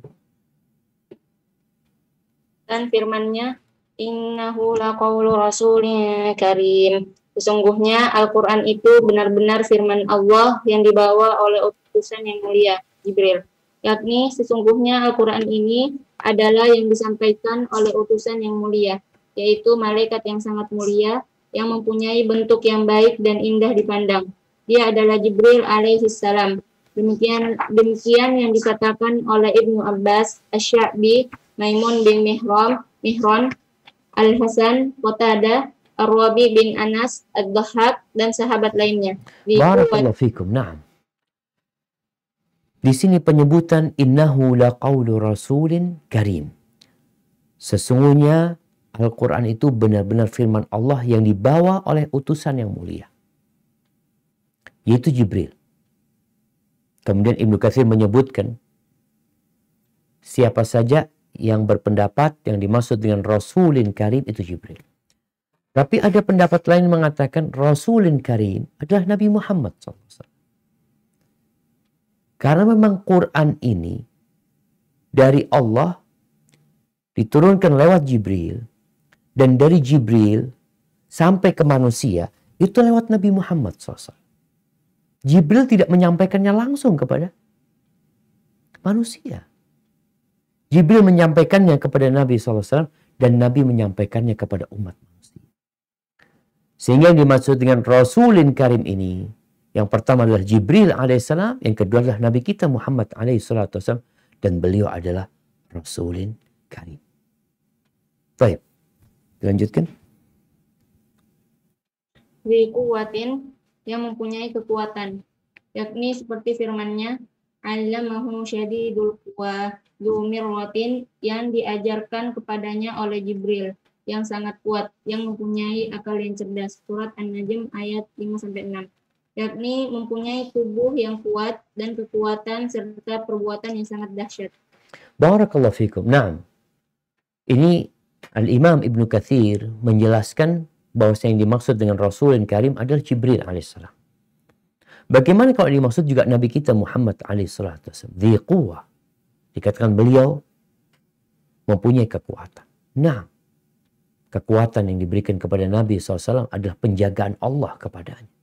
Dan firman-Nya, "Innahu laqaulu rasulin karim." Sesungguhnya Al-Quran itu benar-benar firman Allah yang dibawa oleh utusan yang mulia, Jibril. Yakni sesungguhnya Al-Quran ini adalah yang disampaikan oleh utusan yang mulia, yaitu malaikat yang sangat mulia, yang mempunyai bentuk yang baik dan indah dipandang. Dia adalah Jibril alaihissalam. Demikian yang dikatakan oleh Ibnu Abbas, Asy-Sya'bi, Maimun bin Mihran, Al-Hasan, Qatadah, Ar-Rabi bin Anas, Ad-Dhahhak, dan sahabat lainnya. Barakallahu fikum. Naam. Di sini penyebutan innahu laqaulu rasulin karim. Sesungguhnya Al-Quran itu benar-benar firman Allah yang dibawa oleh utusan yang mulia, yaitu Jibril. Kemudian Ibnu Katsir menyebutkan siapa saja yang berpendapat yang dimaksud dengan Rasulin Karim itu Jibril. Tapi ada pendapat lain mengatakan Rasulin Karim adalah Nabi Muhammad SAW. Karena memang Quran ini dari Allah diturunkan lewat Jibril, dan dari Jibril sampai ke manusia itu lewat Nabi Muhammad SAW. Jibril tidak menyampaikannya langsung kepada manusia. Jibril menyampaikannya kepada Nabi SAW dan Nabi menyampaikannya kepada umat manusia. Sehingga yang dimaksud dengan Rasulin Karim ini, yang pertama adalah Jibril alaihissalam, yang kedua adalah Nabi kita Muhammad alaihissalam, dan beliau adalah Rasulin Karim. Baik, dilanjutkan. Dzi quwwatin, yang mempunyai kekuatan, yakni seperti firman-Nya, 'allamahu syadidul quwa dzu mirratin, yang diajarkan kepadanya oleh Jibril yang sangat kuat, yang mempunyai akal yang cerdas. Surat An-Najm ayat 5-6. Yakni mempunyai tubuh yang kuat dan kekuatan serta perbuatan yang sangat dahsyat. Barakallahu fikum. Naam. Ini Al-Imam Ibnu Katsir menjelaskan bahwa yang dimaksud dengan Rasulun Karim adalah Jibril alaihissalam. Bagaimana kalau dimaksud juga Nabi kita Muhammad alaihissalam? Dzi quwwah. Dikatakan beliau mempunyai kekuatan. Nah, kekuatan yang diberikan kepada Nabi SAW adalah penjagaan Allah kepadanya.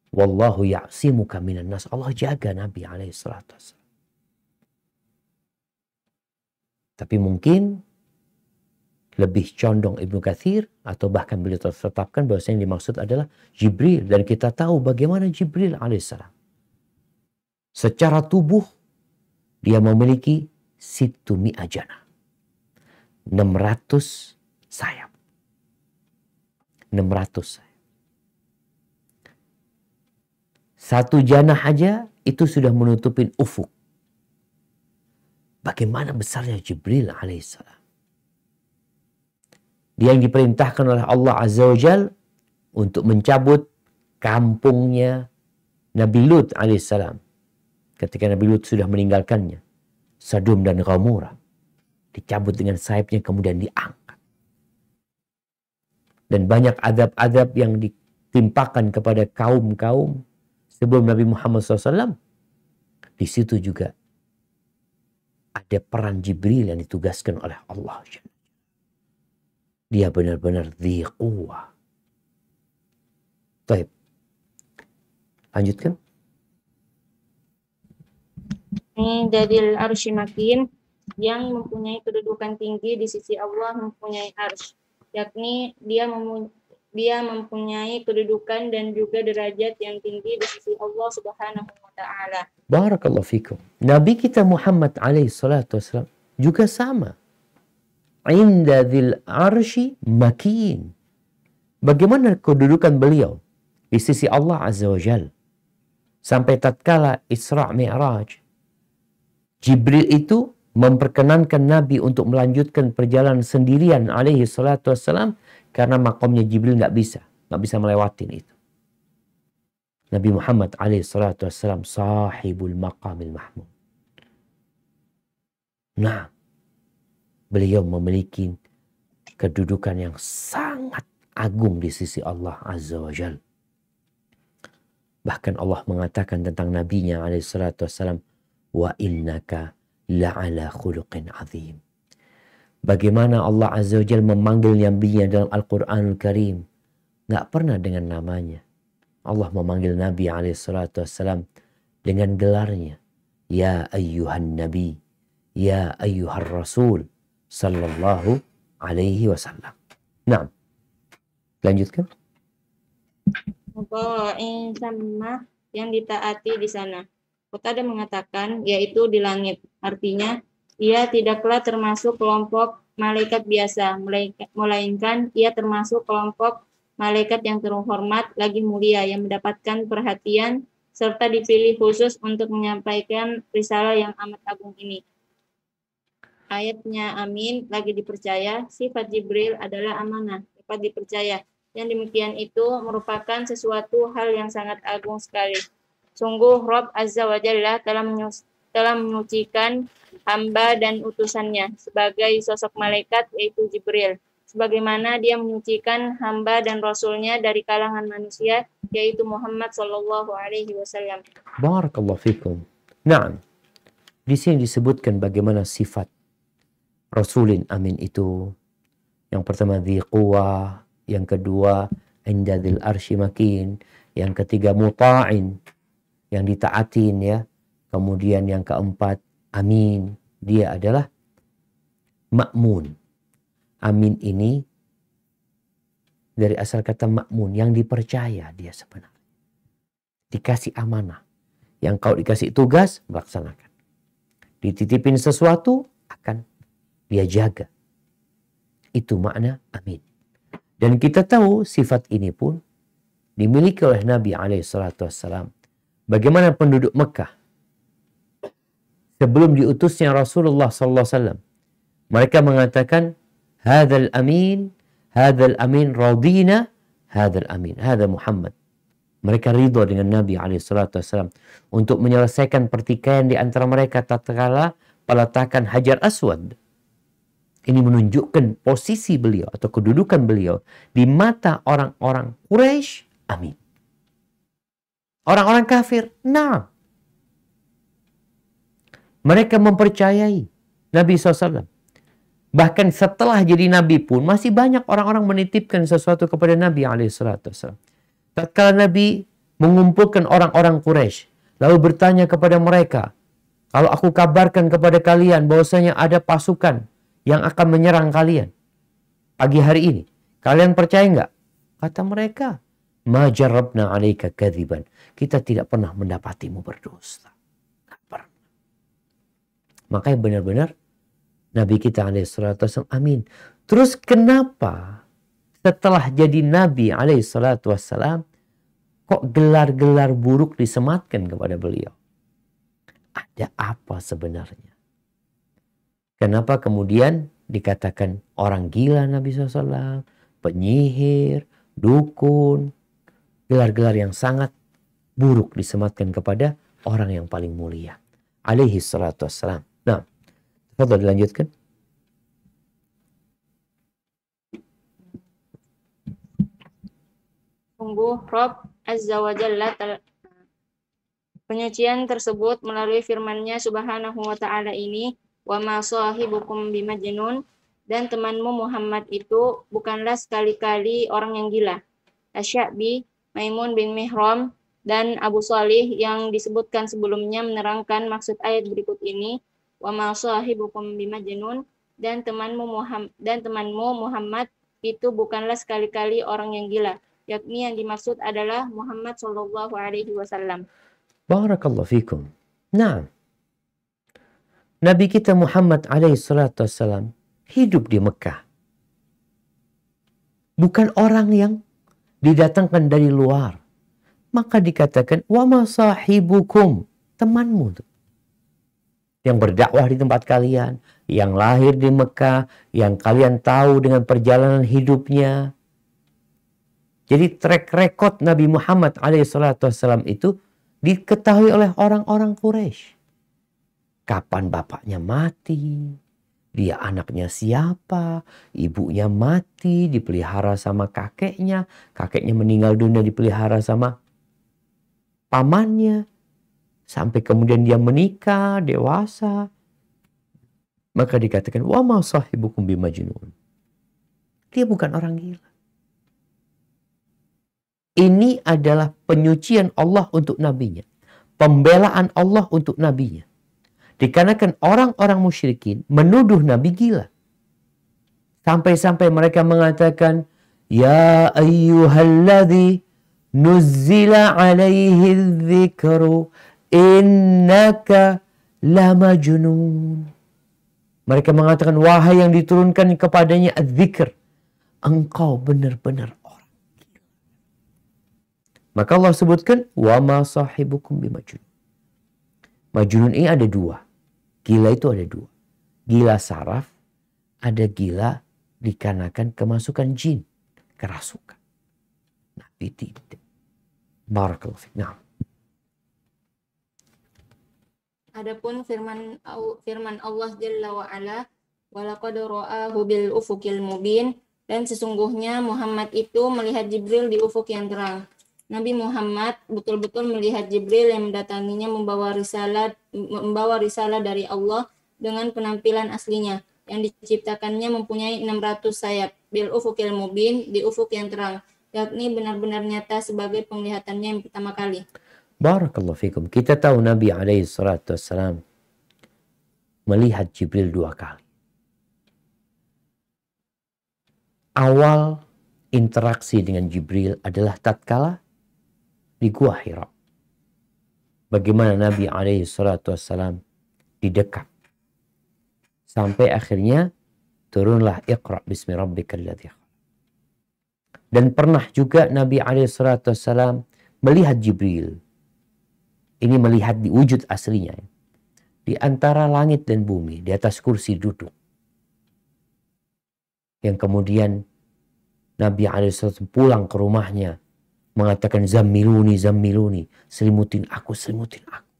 Wallahu ya'simuka minan nas. Allah jaga Nabi alaihissalam. Tapi mungkin lebih condong Ibnu Katsir atau bahkan beliau tetapkan bahwa yang dimaksud adalah Jibril. Dan kita tahu bagaimana Jibril alaihissalam. Secara tubuh dia memiliki situmi ajana. 600 sayap. 600 sayap. Satu janah aja itu sudah menutupin ufuk. Bagaimana besarnya Jibril alaihissalam. Dia yang diperintahkan oleh Allah Azza wa Jal untuk mencabut kampungnya Nabi Lut alaihissalam. Ketika Nabi Lut sudah meninggalkannya, Sodom dan Gomorrah, dicabut dengan sayapnya kemudian diangkat. Dan banyak adab-adab yang ditimpakan kepada kaum-kaum sebelum Nabi Muhammad SAW. Di situ juga ada peran Jibril yang ditugaskan oleh Allah. Dia benar-benar dzi quwwah. Baik. Lanjutkan. Dadil arsy makin, yang mempunyai kedudukan tinggi di sisi Allah, mempunyai arsy, yakni dia mempunyai kedudukan dan juga derajat yang tinggi di sisi Allah Subhanahu wa taala. Barakallahu fikum. Nabi kita Muhammad alaihi salatu wasallam juga sama. Inda dzil arsy makin. Bagaimana kedudukan beliau di sisi Allah Azza wa Jalla? Sampai tatkala Isra Mi'raj, Jibril itu memperkenankan Nabi untuk melanjutkan perjalanan sendirian alaihi salatu wassalam karena makamnya Jibril nggak bisa melewatin itu. Nabi Muhammad alaihi salatu wassalam sahibul maqamil mahmud. Nah, beliau memiliki kedudukan yang sangat agung di sisi Allah Azza wa Jalla. Bahkan Allah mengatakan tentang nabinya alaihi salatu wassalam, wa innaka la'ala khuluqin azim. Bagaimana Allah Azza wa Jalla memanggil nabinya dalam Al-Quranul Karim. Nggak pernah dengan namanya. Allah memanggil Nabi SAW dengan gelarnya. Ya ayyuhan Nabi. Ya ayyuhar Rasul. Sallallahu alaihi wasallam. Nah, lanjutkan. Mutha'in sama, yang ditaati di sana. Qatadah mengatakan, yaitu di langit. Artinya, ia tidaklah termasuk kelompok malaikat biasa, melainkan ia termasuk kelompok malaikat yang terhormat lagi mulia yang mendapatkan perhatian serta dipilih khusus untuk menyampaikan risalah yang amat agung ini. Ayatnya amin, lagi dipercaya, sifat Jibril adalah amanah, dapat dipercaya. Yang demikian itu merupakan sesuatu hal yang sangat agung sekali. Sungguh Rabb Azza wa Jalla telah menyucikan hamba dan utusannya sebagai sosok malaikat yaitu Jibril. Sebagaimana dia menyucikan hamba dan rasulnya dari kalangan manusia yaitu Muhammad sallallahu alaihi wasallam. Barakallahu fikum. Nah, di sini disebutkan bagaimana sifat Rasulin Amin itu. Yang pertama dzi quwah, yang kedua inda dzil arsy makin, yang ketiga muta'in, yang ditaatin ya. Kemudian yang keempat amin, dia adalah ma'mun. Amin ini dari asal kata ma'mun, yang dipercaya dia sebenarnya. Dikasih amanah. Yang kau dikasih tugas, melaksanakan. Dititipin sesuatu, akan dia jaga. Itu makna amin. Dan kita tahu sifat ini pun dimiliki oleh Nabi SAW. Bagaimana penduduk Mekah sebelum diutusnya Rasulullah SAW. Mereka mengatakan, Hadzal amin radina, hadzal amin, hadza Muhammad. Mereka ridho dengan Nabi SAW untuk menyelesaikan pertikaian di antara mereka tatkala peletakan Hajar Aswad. Ini menunjukkan posisi beliau atau kedudukan beliau di mata orang-orang Quraisy. Amin. Orang-orang kafir, nah. Mereka mempercayai Nabi SAW. Bahkan setelah jadi Nabi pun masih banyak orang-orang menitipkan sesuatu kepada Nabi SAW. Tatkala Nabi mengumpulkan orang-orang Quraisy, lalu bertanya kepada mereka, kalau aku kabarkan kepada kalian bahwasanya ada pasukan yang akan menyerang kalian pagi hari ini, kalian percaya nggak? Kata mereka, ma jarabna alaika kadziban. Kita tidak pernah mendapatimu berdusta. Nggak pernah. Makanya benar-benar Nabi kita alaihissalatu amin. Terus kenapa setelah jadi Nabi alaihissalatu wassalam kok gelar-gelar buruk disematkan kepada beliau? Ada apa sebenarnya? Kenapa kemudian dikatakan orang gila Nabi SAW, penyihir, dukun, gelar-gelar yang sangat buruk disematkan kepada orang yang paling mulia alaihissalatu wassalam. Nah, coba dilanjutkan. Sungguh Rabb Azza wa Jalla penyucian tersebut melalui firman-Nya Subhanahu wa taala ini, wa ma sahibukum bimajnun, dan temanmu Muhammad itu bukanlah sekali-kali orang yang gila. Asy-Sya'bi, Maimun bin Mihram, dan Abu Shalih yang disebutkan sebelumnya menerangkan maksud ayat berikut ini, wa ma sahibukum bimajnun, dan temanmu Muhammad itu bukanlah sekali-kali orang yang gila, yakni yang dimaksud adalah Muhammad sallallahu alaihi wasallam. Barakallahu fikum. Nah, Nabi kita Muhammad alaihissalatu wassalam hidup di Mekah. Bukan orang yang didatangkan dari luar. Maka dikatakan, wa ma sahibukum, temanmu tuh. Yang berdakwah di tempat kalian, yang lahir di Mekah, yang kalian tahu dengan perjalanan hidupnya. Jadi track record Nabi Muhammad SAW itu diketahui oleh orang-orang Quraisy. Kapan bapaknya mati, dia anaknya siapa, ibunya mati, dipelihara sama kakeknya meninggal dunia dipelihara sama pamannya, sampai kemudian dia menikah, dewasa. Maka dikatakan, wa ma sahibukum bimajnun. Dia bukan orang gila. Ini adalah penyucian Allah untuk nabinya. Pembelaan Allah untuk nabinya. Dikarenakan orang-orang musyrikin menuduh Nabi gila. Sampai-sampai mereka mengatakan, ya ayyuhalladzi nuzzila alaihi dzikru innaka lamajnun. Mereka mengatakan, wahai yang diturunkan kepadanya az-zikr, engkau benar-benar orang. Maka Allah sebutkan, wa ma sahibukum bimajnun. Majnun ini ada dua. Gila itu ada dua. Gila saraf, ada gila dikarenakan kemasukan jin, kerasukan. Nabi tidak. Barakallahu fiik. Nah. Adapun firman Allah Jalla wa Ala, walaqad ra'ahu bil ufuqil mubin, dan sesungguhnya Muhammad itu melihat Jibril di ufuk yang terang. Nabi Muhammad betul-betul melihat Jibril yang mendatanginya membawa risalah dari Allah dengan penampilan aslinya yang diciptakannya mempunyai 600 sayap bil ufuqil mubin, di ufuk yang terang, yakni benar-benar nyata sebagai penglihatannya yang pertama kali. Barakallahu fikum. Kita tahu Nabi SAW melihat Jibril 2 kali. Awal interaksi dengan Jibril adalah tatkala di Gua Hira. Bagaimana Nabi SAW didekat. Sampai akhirnya turunlah Iqra bismi rabbikal ladzi khalaq. Dan pernah juga Nabi SAW melihat Jibril. Ini melihat di wujud aslinya. Di antara langit dan bumi, di atas kursi duduk. Yang kemudian Nabi SAW pulang ke rumahnya. Mengatakan, zammiluni, zammiluni. Selimutin aku, selimutin aku.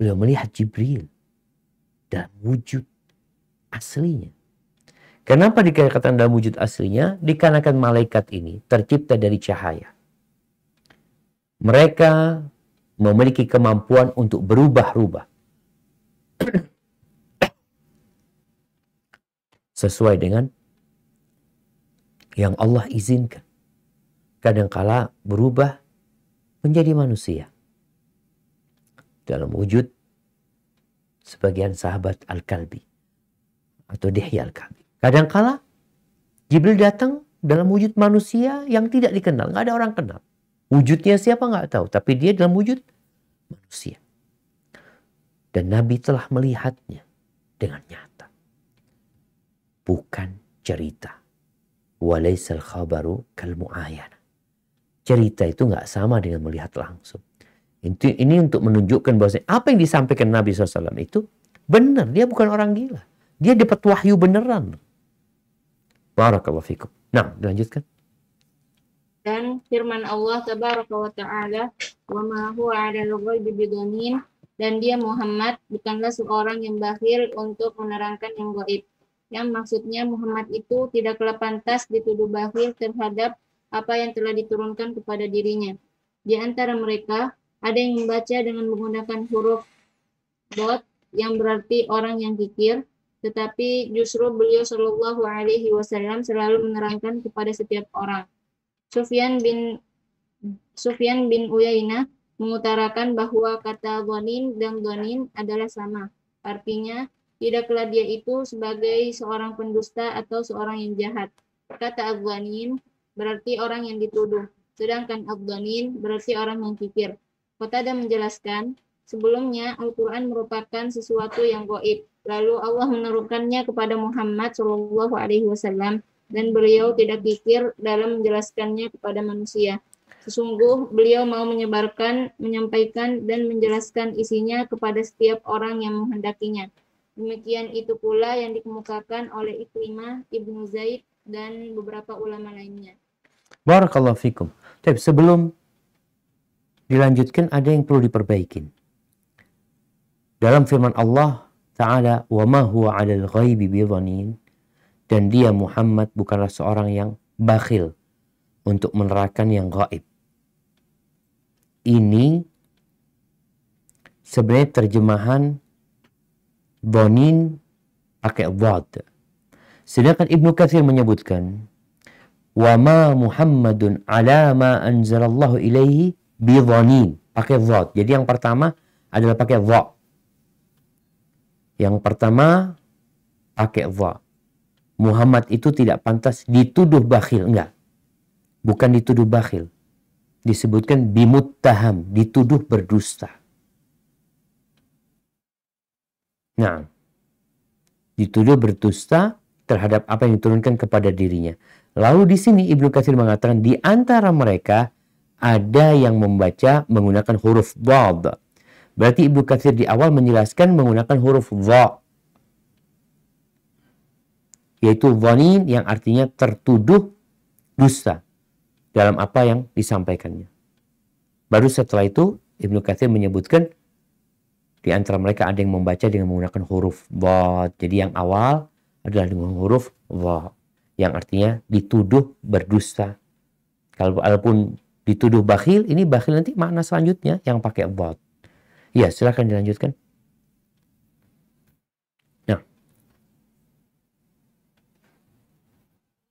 Beliau melihat Jibril dalam wujud aslinya. Kenapa dikatakan dalam wujud aslinya? Dikarenakan malaikat ini tercipta dari cahaya. Mereka memiliki kemampuan untuk berubah-ubah. Sesuai dengan yang Allah izinkan. Kadangkala berubah menjadi manusia. Dalam wujud sebagian sahabat Al-Kalbi. Atau Dihya Al-Kalbi. Kadangkala Jibril datang dalam wujud manusia yang tidak dikenal. Nggak ada orang kenal. Wujudnya siapa nggak tahu. Tapi dia dalam wujud manusia. Dan Nabi telah melihatnya dengan nyata. Bukan cerita. Walaisal khabaru kal mu'ayana. Cerita itu nggak sama dengan melihat langsung. Ini untuk menunjukkan bahwa apa yang disampaikan Nabi SAW itu benar. Dia bukan orang gila. Dia dapat wahyu beneran. Barakallahu fikum. Nah, dilanjutkan. Dan firman Allah tabaraka wa ta'ala, wa ma huwa 'alal ghaibi bidhanin, dan dia Muhammad bukanlah seorang yang bakhil untuk menerangkan yang gaib. Yang maksudnya Muhammad itu tidaklah pantas dituduh bakhil terhadap apa yang telah diturunkan kepada dirinya. Di antara mereka ada yang membaca dengan menggunakan huruf dot yang berarti orang yang kikir, tetapi justru beliau Shallallahu Alaihi Wasallam selalu menerangkan kepada setiap orang. Sufyan bin Uyainah mengutarakan bahwa kata dhanin dan dhanin adalah sama. Artinya, tidaklah dia itu sebagai seorang pendusta atau seorang yang jahat. Kata adh-dhanin berarti orang yang dituduh, sedangkan adh-dhanin berarti orang yang kikir. Qatadah menjelaskan, sebelumnya Al-Quran merupakan sesuatu yang gaib. Lalu Allah menurunkannya kepada Muhammad SAW dan beliau tidak kikir dalam menjelaskannya kepada manusia. Sesungguh beliau mau menyampaikan dan menjelaskan isinya kepada setiap orang yang menghendakinya. Demikian itu pula yang dikemukakan oleh Ikrimah, Ibnu Zaid, dan beberapa ulama lainnya. Barakallahu fikum. Tapi sebelum dilanjutkan ada yang perlu diperbaikin. Dalam firman Allah Ta'ala, wa ma huwa 'alal ghaibi bidhanin, dan dia Muhammad bukanlah seorang yang bakhil untuk menerangkan yang gaib. Ini sebenarnya terjemahan dhanin pakai dhad. Sedangkan Ibnu Katsir menyebutkan wa ma Muhammadun ala ma anzalallahu ilaihi bidhanin, pakai dhad. Jadi yang pertama adalah pakai dha. Yang pertama pakai dha. Muhammad itu tidak pantas dituduh bakhil, enggak. Bukan dituduh bakhil. Disebutkan bimuttaham, dituduh berdusta. Nah, Dituduh berdusta terhadap apa yang diturunkan kepada dirinya. Lalu di sini Ibnu Katsir mengatakan di antara mereka ada yang membaca menggunakan huruf dhad. Berarti Ibnu Katsir di awal menjelaskan menggunakan huruf dha, yaitu dhanin yang artinya tertuduh dusta dalam apa yang disampaikannya. Baru setelah itu Ibnu Katsir menyebutkan di antara mereka ada yang membaca dengan menggunakan huruf dhad. Jadi yang awal adalah dengan huruf dha, yang artinya dituduh berdusta. Kalaupun dituduh bakhil, ini bakhil nanti makna selanjutnya yang pakai dhad. Ya, silakan dilanjutkan. Nah,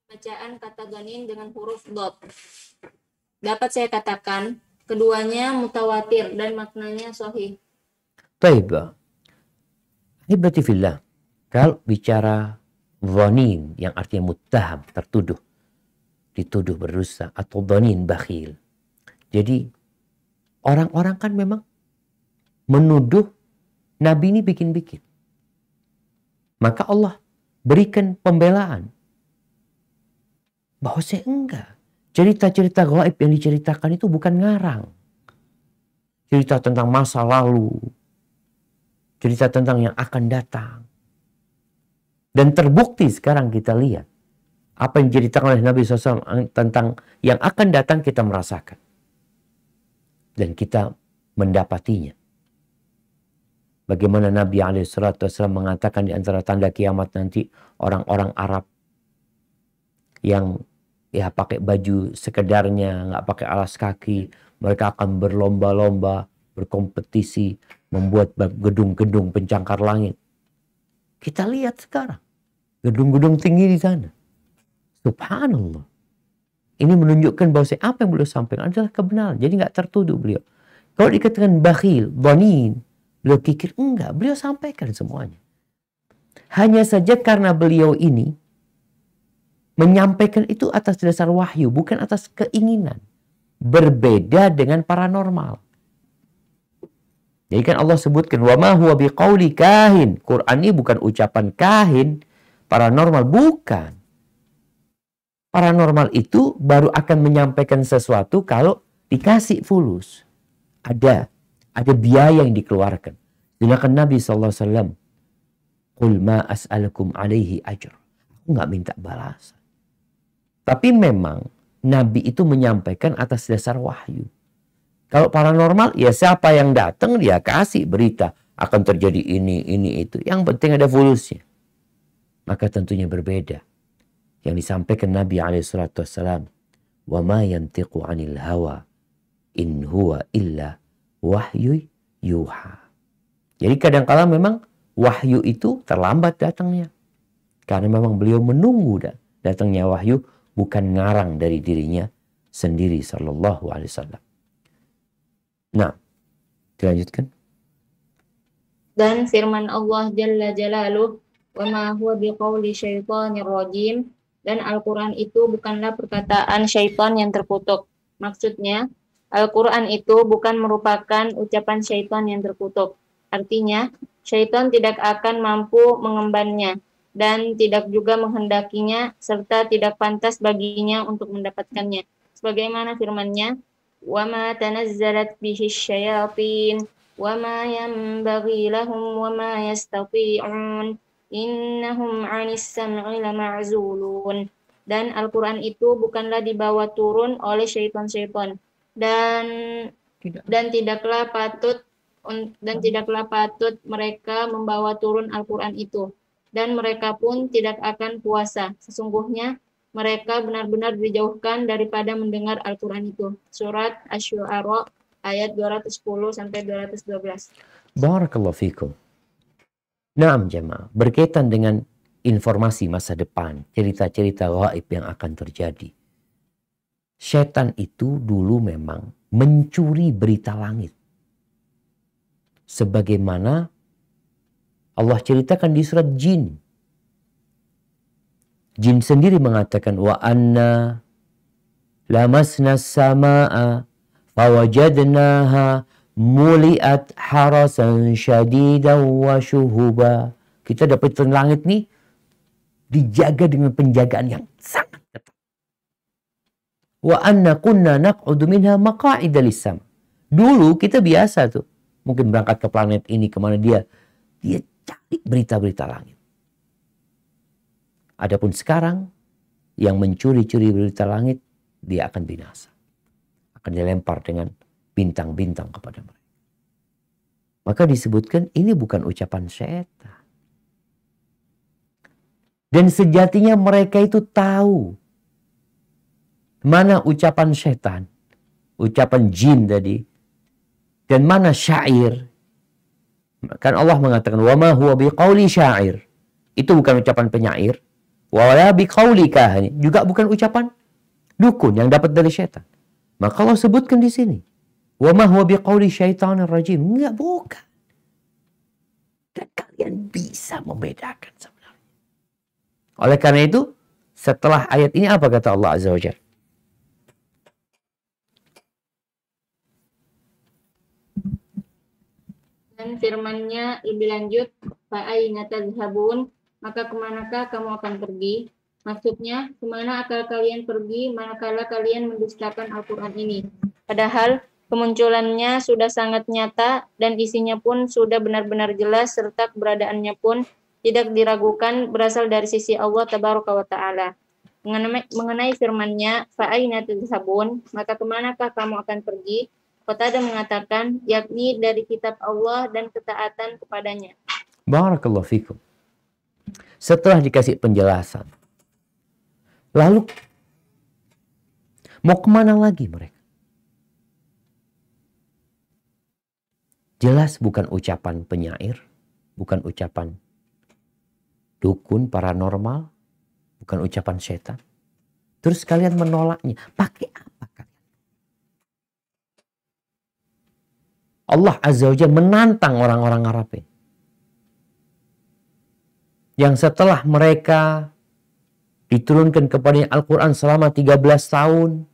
Bacaan kata ghanin dengan huruf dhad. Dapat saya katakan, keduanya mutawatir dan maknanya sahih. taib. Ini berarti fillah. Kalau bicara dhanin yang artinya muttaham, tertuduh, dituduh berdusta, atau dhanin bakhil. Jadi orang-orang kan memang menuduh Nabi ini bikin-bikin. Maka Allah berikan pembelaan bahwa saya enggak. Cerita-cerita gaib yang diceritakan itu bukan ngarang. Cerita tentang masa lalu. Cerita tentang yang akan datang. Dan terbukti sekarang kita lihat. Apa yang diceritakan oleh Nabi SAW tentang yang akan datang kita merasakan. Dan kita mendapatinya. Bagaimana Nabi SAW mengatakan di antara tanda kiamat nanti orang-orang Arab yang ya pakai baju sekedarnya, nggak pakai alas kaki, mereka akan berlomba-lomba, berkompetisi, membuat gedung-gedung pencakar langit. Kita lihat sekarang gedung-gedung tinggi di sana. Subhanallah. Ini menunjukkan bahwa apa yang beliau sampaikan adalah kebenaran. Jadi nggak tertuduh beliau. Kalau dikatakan bakhil, dhanin, beliau pikir enggak, beliau sampaikan semuanya. Hanya saja karena beliau ini menyampaikan itu atas dasar wahyu, bukan atas keinginan. Berbeda dengan paranormal. Jadi kan Allah sebutkan, wa ma huwa biqauli kahin. Quran ini bukan ucapan kahin, paranormal, bukan. Paranormal itu baru akan menyampaikan sesuatu kalau dikasih fulus. Ada biaya yang dikeluarkan. Sedangkan Nabi SAW, qul ma as'alakum alaihi ajr. Aku nggak minta balasan. Tapi memang Nabi itu menyampaikan atas dasar wahyu. Kalau paranormal, ya siapa yang datang dia kasih berita. Akan terjadi ini, itu. Yang penting ada fulusnya. Maka tentunya berbeda. Yang disampaikan Nabi SAW. Wa ma yantiqu anil hawa. In huwa illa wahyu yuha. Jadi kadang-kala memang wahyu itu terlambat datangnya. Karena memang beliau menunggu datangnya wahyu. Bukan ngarang dari dirinya sendiri sallallahu alaihi wasallam. Nah, dilanjutkan. Dan firman Allah Jalla Jalaluh, wa ma huwa biqauli syaitanir rajim, dan Al-Quran itu bukanlah perkataan syaitan yang terkutuk. Maksudnya, Al-Quran itu bukan merupakan ucapan syaitan yang terkutuk. Artinya, syaitan tidak akan mampu mengembannya dan tidak juga menghendakinya serta tidak pantas baginya untuk mendapatkannya. Sebagaimana firman-Nya, wa ma tanazzalat bihi syayatin wa ma yanbaghi lahum wa ma yastati'un innahum 'anis sam'i lama'zulun. Dan Al-Quran itu bukanlah dibawa turun oleh syaitan-syaitan dan tidaklah patut mereka membawa turun Al-Quran itu. Dan mereka pun tidak akan puasa. Sesungguhnya mereka benar-benar dijauhkan daripada mendengar Al-Quran itu. Surat Asy-Syu'ara ayat 210-212. Barakallahu fikum. Naam jemaah, berkaitan dengan informasi masa depan, cerita-cerita gaib yang akan terjadi. Setan itu dulu memang mencuri berita langit. Sebagaimana Allah ceritakan di surat Jin. Jin sendiri mengatakan, wa anna lamasna as-samaa'a fawajadnaha muli'at harasan syadidan wa syuhuba. Kita dapetin langit nih dijaga dengan penjagaan yang sangat ketat. Wa anna kunna naq'udu minha maqa'ida lis-sam. Dulu kita biasa tuh, mungkin berangkat ke planet ini kemana dia cari berita-berita langit. Adapun sekarang yang mencuri-curi berita langit, dia akan binasa. Akan dilempar dengan bintang-bintang kepada mereka. Maka disebutkan ini bukan ucapan setan. Dan sejatinya mereka itu tahu mana ucapan setan, ucapan jin tadi, dan mana syair. Kan Allah mengatakan, wa ma huwa biqauli syair. Itu bukan ucapan penyair. Wa la biqauli kahin. Juga bukan ucapan dukun yang dapat dari setan. Maka Allah sebutkan di sini, wa ma huwa biqauli syaitanir rajim. Enggak, bukan. Dan kalian bisa membedakan sebenarnya. Oleh karena itu, setelah ayat ini apa kata Allah Azza wa Jalla? Dan firman-Nya lebih lanjut, fa'aina tadhhabun, maka kemanakah kamu akan pergi? Maksudnya, kemana akal kalian pergi manakala kalian mendustakan Al-Quran ini? Padahal kemunculannya sudah sangat nyata dan isinya pun sudah benar-benar jelas serta keberadaannya pun tidak diragukan berasal dari sisi Allah Tabaraka wa Ta'ala. Mengenai firman-Nya, fa'aina tadhhabun, maka kemanakah kamu akan pergi? Qatadah mengatakan, yakni dari kitab Allah dan ketaatan kepadanya. Barakallahu fikum. Setelah dikasih penjelasan, lalu mau kemana lagi mereka? Jelas bukan ucapan penyair, bukan ucapan dukun, paranormal, bukan ucapan setan. Terus kalian menolaknya. Pakai apa kalian? Allah Azza wa Jalla menantang orang-orang Arab ini. Yang setelah mereka diturunkan kepada Al-Quran selama 13 tahun.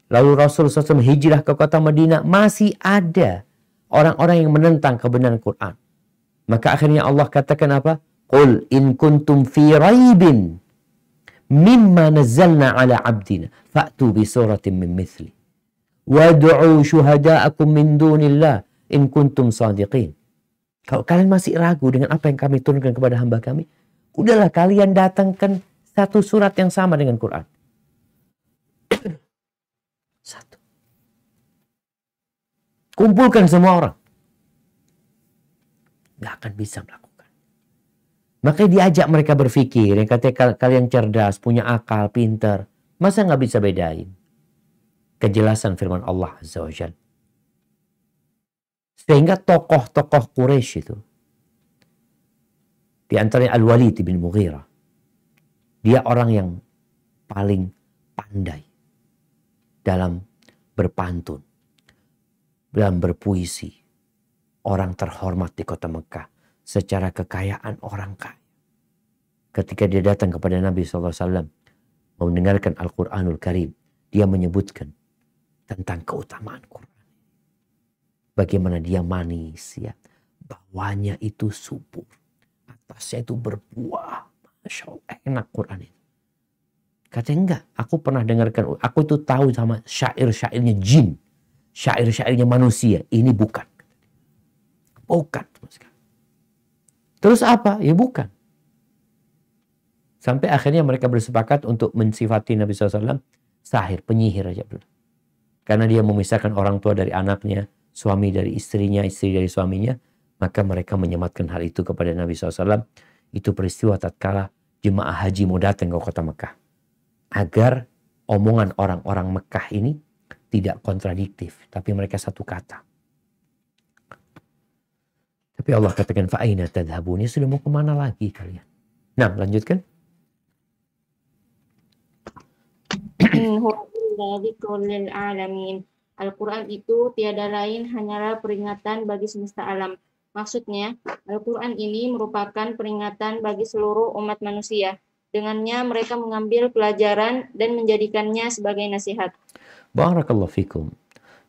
Lalu Rasulullah SAW hijrah ke kota Madinah. Masih ada orang-orang yang menentang kebenaran Quran. Maka akhirnya Allah katakan apa? Qul in kuntum fi raibin mimma nazzalna ala abdina fa'tu bi suratin min mithli wad'u syuhada'akum min dunillah in kuntum sadiqin. Kalau kalian masih ragu dengan apa yang kami turunkan kepada hamba kami, udahlah kalian datangkan satu surat yang sama dengan Quran. Satu. Kumpulkan semua orang. Gak akan bisa melakukan. Makanya diajak mereka berpikir, yang katanya kalian cerdas, punya akal, pintar. Masa nggak bisa bedain kejelasan firman Allah Azza wa Jalla. Sehingga tokoh-tokoh Quraisy itu, di antaranya Al-Walid bin Mughirah, dia orang yang paling pandai dalam berpantun, dalam berpuisi. Orang terhormat di kota Mekah. Secara kekayaan orang kaya. Ketika dia datang kepada Nabi SAW mendengarkan Al-Quranul Karim, dia menyebutkan tentang keutamaan Quran. Bagaimana dia manis, ya, bawahnya itu subur, atasnya itu berbuah, masya Allah, enak Quran itu. Katanya enggak, aku pernah dengarkan, aku itu tahu sama syair-syairnya jin, syair-syairnya manusia, ini bukan. Bukan. Terus apa? Ya bukan. Sampai akhirnya mereka bersepakat untuk mensifati Nabi SAW sahir, penyihir aja. Karena dia memisahkan orang tua dari anaknya, suami dari istrinya, istri dari suaminya. Maka mereka menyematkan hal itu kepada Nabi SAW. Itu peristiwa tatkala jemaah haji mau datang ke kota Mekah. Agar omongan orang-orang Mekah ini tidak kontradiktif. Tapi mereka satu kata. Tapi Allah katakan, fa'aina tadhhabun, ya sudah mau kemana lagi kalian? Nah, lanjutkan. Al-Quran itu tiada lain hanyalah peringatan bagi semesta alam. Maksudnya, Al-Quran ini merupakan peringatan bagi seluruh umat manusia. Dengannya mereka mengambil pelajaran dan menjadikannya sebagai nasihat. Barakallahu fikum.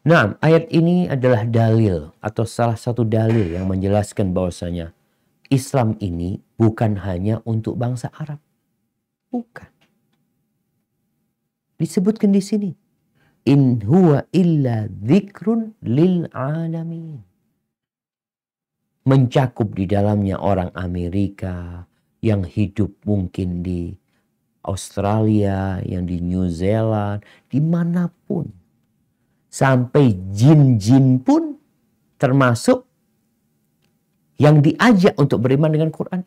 Nah, ayat ini adalah dalil atau salah satu dalil yang menjelaskan bahwasanya Islam ini bukan hanya untuk bangsa Arab. Bukan. Disebutkan di sini. In huwa illa dzikrun lil alamin. Mencakup di dalamnya orang Amerika yang hidup mungkin di Australia, yang di New Zealand, dimanapun. Sampai jin-jin pun termasuk yang diajak untuk beriman dengan Quran.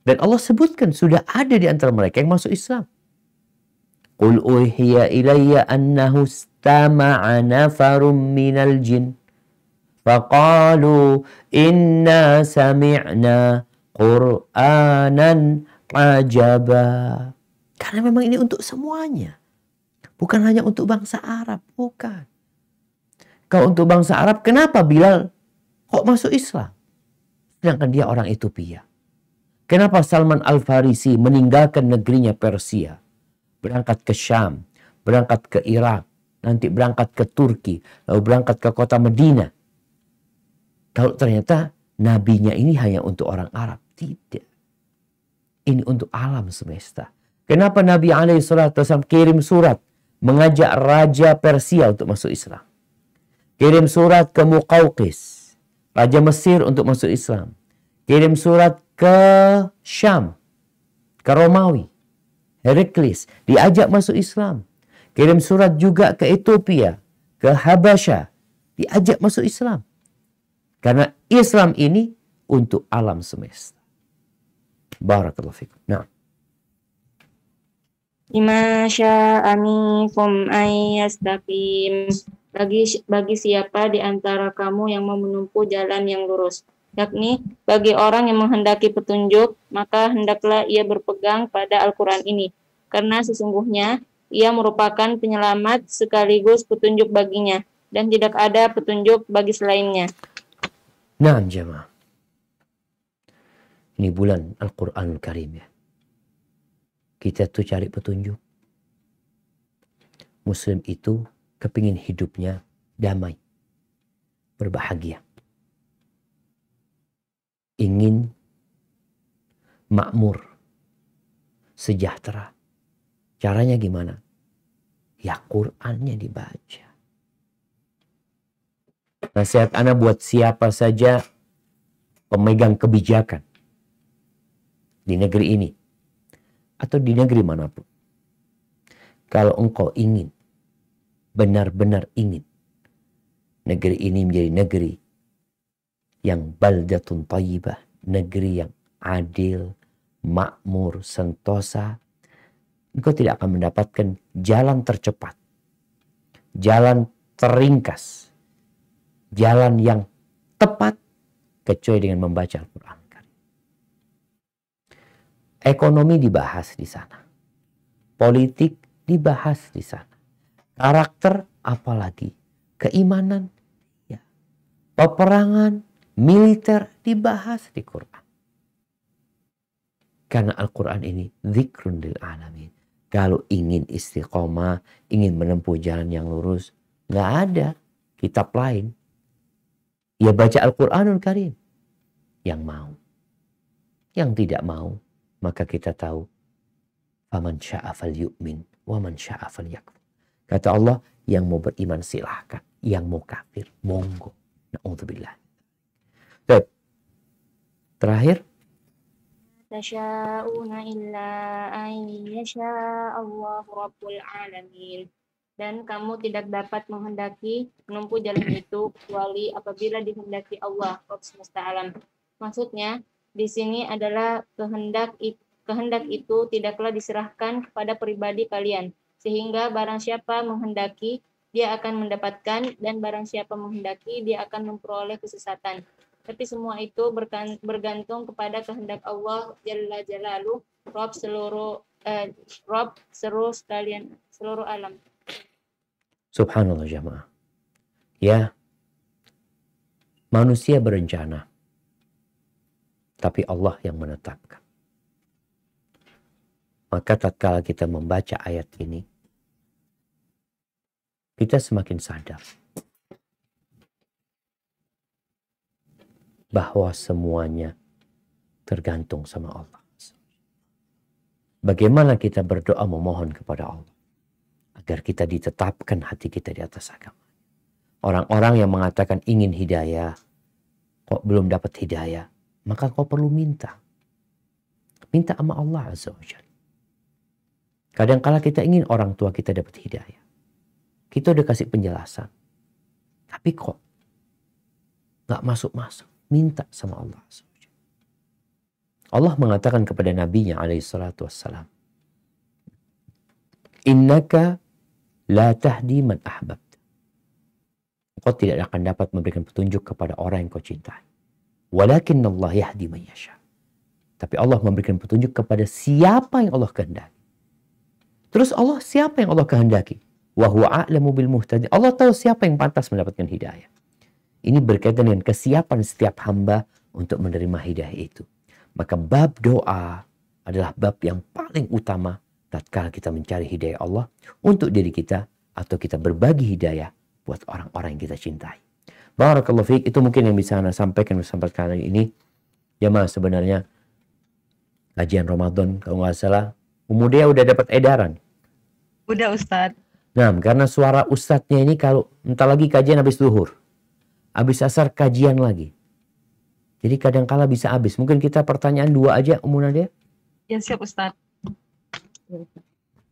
Dan Allah sebutkan sudah ada di antara mereka yang masuk Islam. Qul uhiya ilayya annahu istama'a nafarum minal jin. Faqalu inna sami'na Qur'anan ajaba. Karena memang ini untuk semuanya. Bukan hanya untuk bangsa Arab. Bukan. Kalau untuk bangsa Arab, kenapa Bilal kok masuk Islam? Sedangkan dia orang Ethiopia. Kenapa Salman Al-Farisi meninggalkan negerinya Persia? Berangkat ke Syam, berangkat ke Irak, nanti berangkat ke Turki, lalu berangkat ke kota Medina. Kalau ternyata nabinya ini hanya untuk orang Arab. Tidak. Ini untuk alam semesta. Kenapa Nabi SAW kirim surat mengajak Raja Persia untuk masuk Islam? Kirim surat ke Muqawqis, Raja Mesir untuk masuk Islam. Kirim surat ke Syam, ke Romawi, Heraklius, diajak masuk Islam. Kirim surat juga ke Ethiopia, ke Habasyah, diajak masuk Islam. Karena Islam ini untuk alam semesta. Barakallahu fikum. Nah. Lima sya'a minkum an yastaqim. Bagi siapa di antara kamu yang mau menempuh jalan yang lurus, yakni bagi orang yang menghendaki petunjuk, maka hendaklah ia berpegang pada Al-Quran ini, karena sesungguhnya ia merupakan penyelamat sekaligus petunjuk baginya, dan tidak ada petunjuk bagi selainnya. Nah, jemaah. Ini bulan Al-Quranul Karim ya. Kita tuh cari petunjuk. Muslim itu kepingin hidupnya damai, berbahagia. Ingin makmur, sejahtera. Caranya gimana? Ya Qur'annya dibaca. Nasihat ana buat siapa saja pemegang kebijakan di negeri ini atau di negeri manapun. Kalau engkau ingin, benar-benar ingin negeri ini menjadi negeri yang baldatun thayyibah, negeri yang adil, makmur, sentosa, engkau tidak akan mendapatkan jalan tercepat, jalan terringkas, jalan yang tepat kecuali dengan membaca Al-Quran. Ekonomi dibahas di sana, politik dibahas di sana, karakter apalagi, keimanan, ya, peperangan, militer dibahas di Quran. Karena Al-Quran ini dzikrun lil alamin. Kalau ingin istiqomah, ingin menempuh jalan yang lurus, nggak ada kitab lain. Ya baca Al-Quranul Karim. Yang mau. Yang tidak mau, maka kita tahu. Faman sya'a falyu'min, wa man sya'a falyakfur. Kata Allah, yang mau beriman silahkan. Yang mau kafir, monggo. Na'udzubillah. Baik. Terakhir. Tasya'una illa an yasha' Allahu Rabbul Alamin. Dan kamu tidak dapat menghendaki menempuh jalan itu kecuali apabila dihendaki Allah, Rabb semesta alam. Maksudnya, di sini adalah kehendak itu tidaklah diserahkan kepada pribadi kalian, sehingga barang siapa menghendaki, dia akan mendapatkan, dan barang siapa menghendaki, dia akan memperoleh kesesatan. Tapi semua itu bergantung kepada kehendak Allah Jalla Jalaluh, Rabb seluruh alam. Subhanallah jamaah. Ya, manusia berencana, tapi Allah yang menetapkan. Maka tatkala kita membaca ayat ini, kita semakin sadar bahwa semuanya tergantung sama Allah. Bagaimana kita berdoa memohon kepada Allah agar kita ditetapkan hati kita di atas agama. Orang-orang yang mengatakan ingin hidayah, kok belum dapat hidayah, maka kau perlu minta. Minta sama Allah Azza wa Jalla. Kadang-kala kita ingin orang tua kita dapat hidayah. Kita udah kasih penjelasan. Tapi kok gak masuk-masuk. Minta sama Allah Azza wa Jalla. Allah mengatakan kepada nabinya alaihi salatu wassalam, innaka la tahdi man ahbabta. Kau tidak akan dapat memberikan petunjuk kepada orang yang kau cintai. Walakin Allah yahdi man yasha. Tapi Allah memberikan petunjuk kepada siapa yang Allah kehendaki. Terus Allah siapa yang Allah kehendaki? Wa huwa a'lamu bil muhtadi. Allah tahu siapa yang pantas mendapatkan hidayah. Ini berkaitan dengan kesiapan setiap hamba untuk menerima hidayah itu. Maka bab doa adalah bab yang paling utama tatkala kita mencari hidayah Allah untuk diri kita atau kita berbagi hidayah buat orang-orang yang kita cintai. Barakallahu fiik, itu mungkin yang bisa Anda sampaikan sampai kali ini. Ya mas, sebenarnya kajian Ramadan kalau nggak salah Umudia udah dapat edaran. Udah Ustadz. Nah, karena suara ustadznya ini kalau entar lagi kajian habis zuhur, habis asar kajian lagi. Jadi kadang-kala bisa habis. Mungkin kita pertanyaan 2 aja Umudia. Ya siap Ustadz.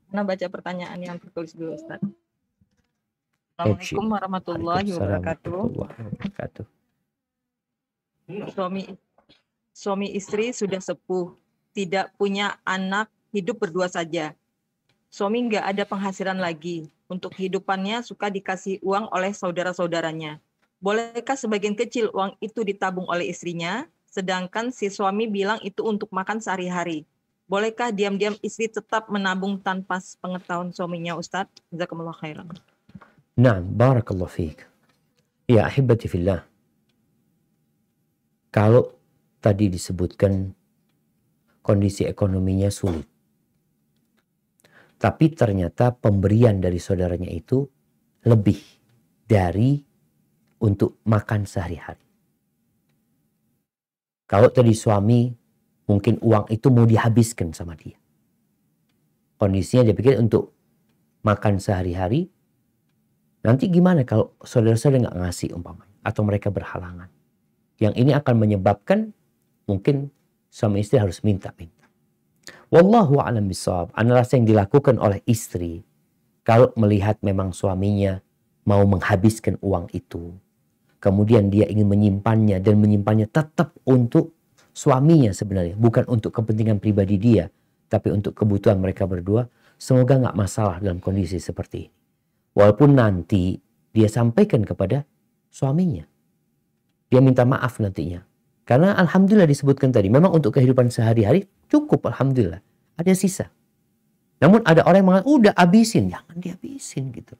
Nah, baca pertanyaan yang tertulis dulu Ustadz. Assalamualaikum warahmatullahi wabarakatuh. Suami istri sudah sepuh, tidak punya anak, hidup berdua saja. Suami nggak ada penghasilan lagi. Untuk kehidupannya suka dikasih uang oleh saudara-saudaranya. Bolehkah sebagian kecil uang itu ditabung oleh istrinya, sedangkan si suami bilang itu untuk makan sehari-hari? Bolehkah diam-diam istri tetap menabung tanpa pengetahuan suaminya, Ustadz? Jazakumullah khairan. Nah, barakallahu fiik. Ya ahibati fillah. Kalau tadi disebutkan kondisi ekonominya sulit, tapi ternyata pemberian dari saudaranya itu lebih dari untuk makan sehari-hari. Kalau tadi suami mungkin uang itu mau dihabiskan sama dia. Kondisinya dia pikir untuk makan sehari-hari. Nanti gimana kalau saudara-saudara nggak ngasih umpamanya. Atau mereka berhalangan. Yang ini akan menyebabkan mungkin suami istri harus minta-minta. Wallahu a'lam bishawab. Analisa yang dilakukan oleh istri. Kalau melihat memang suaminya mau menghabiskan uang itu. Kemudian dia ingin menyimpannya. Dan menyimpannya tetap untuk suaminya sebenarnya. Bukan untuk kepentingan pribadi dia. Tapi untuk kebutuhan mereka berdua. Semoga nggak masalah dalam kondisi seperti ini. Walaupun nanti dia sampaikan kepada suaminya. Dia minta maaf nantinya. Karena alhamdulillah disebutkan tadi. Memang untuk kehidupan sehari-hari cukup alhamdulillah. Ada sisa. Namun ada orang yang mengatakan udah habisin. Jangan dihabisin gitu.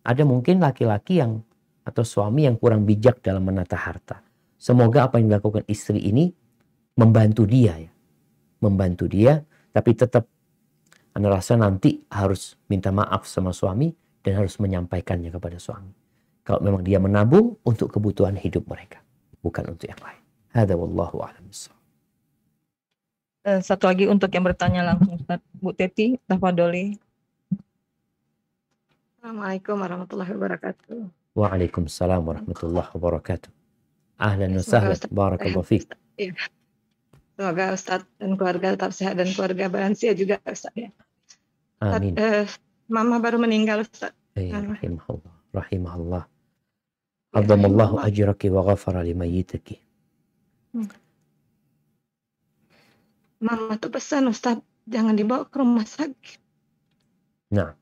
Ada mungkin laki-laki yang atau suami yang kurang bijak dalam menata harta. Semoga apa yang dilakukan istri ini membantu dia ya. Membantu dia. Tapi tetap Anda rasa nanti harus minta maaf sama suami. Dan harus menyampaikannya kepada suami. Kalau memang dia menabung untuk kebutuhan hidup mereka. Bukan untuk yang lain. Hada wallahu a'lam bishawab. Satu lagi untuk yang bertanya langsung Ustaz. Bu Teti, tafadholi. Assalamualaikum warahmatullahi wabarakatuh. Waalaikumsalam warahmatullahi wabarakatuh. Ahlan wa sahlan. Barakallahu fiik. Ya. Semoga Ustaz dan keluarga tetap sehat dan keluarga Bahansia juga Ustaz ya. Amin. Mama baru meninggal Ustaz. Rahimahullah. Rahimahullah. Adzamallahu ajraki wa ghafara limayyitiki. Mama tuh pesan Ustaz, jangan dibawa ke rumah sakit. Nah.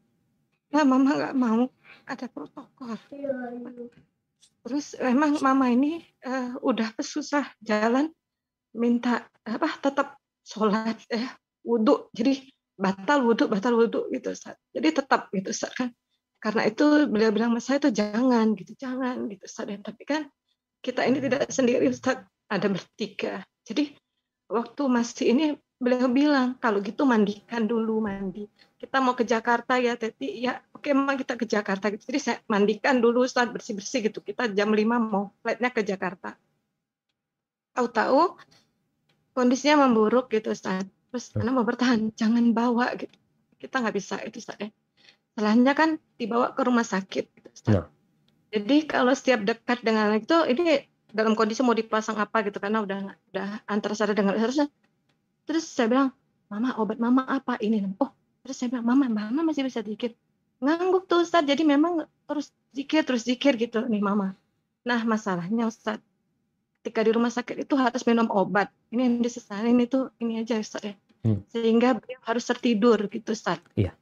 Nah, Mama nggak mau, ada protokol. Terus memang Mama ini udah susah jalan, minta tetap sholat wudhu. Jadi batal wudhu gitu Ustaz. Jadi tetap gitu Ustaz kan. Karena itu beliau bilang sama saya tuh jangan gitu Ustaz. Tapi kan kita ini tidak sendiri Ustaz, ada bertiga. Jadi waktu masih ini beliau bilang kalau gitu mandikan dulu mandi. Kita mau ke Jakarta ya Teti, ya oke memang kita ke Jakarta gitu. Jadi saya mandikan dulu Ustaz, bersih-bersih gitu. Kita jam 5 mau flightnya ke Jakarta. tahu-tahu kondisinya memburuk gitu Ustaz. Terus anak mau bertahan, jangan bawa gitu. Kita nggak bisa itu Ustaz ya. Setelahnya kan dibawa ke rumah sakit gitu, Ustaz. Nah. Jadi kalau setiap dekat dengan anak itu, ini dalam kondisi mau dipasang apa gitu karena udah antara sadar dengan harusnya. Terus saya bilang, Mama, obat Mama apa ini? Oh, terus saya bilang, Mama masih bisa zikir. Ngangguk tuh Ustaz, jadi memang terus zikir gitu nih Mama. Nah masalahnya Ustaz, ketika di rumah sakit itu harus minum obat. Ini yang disesalin itu ini aja Ustaz ya. Sehingga beliau harus tertidur gitu Ustaz. Iya.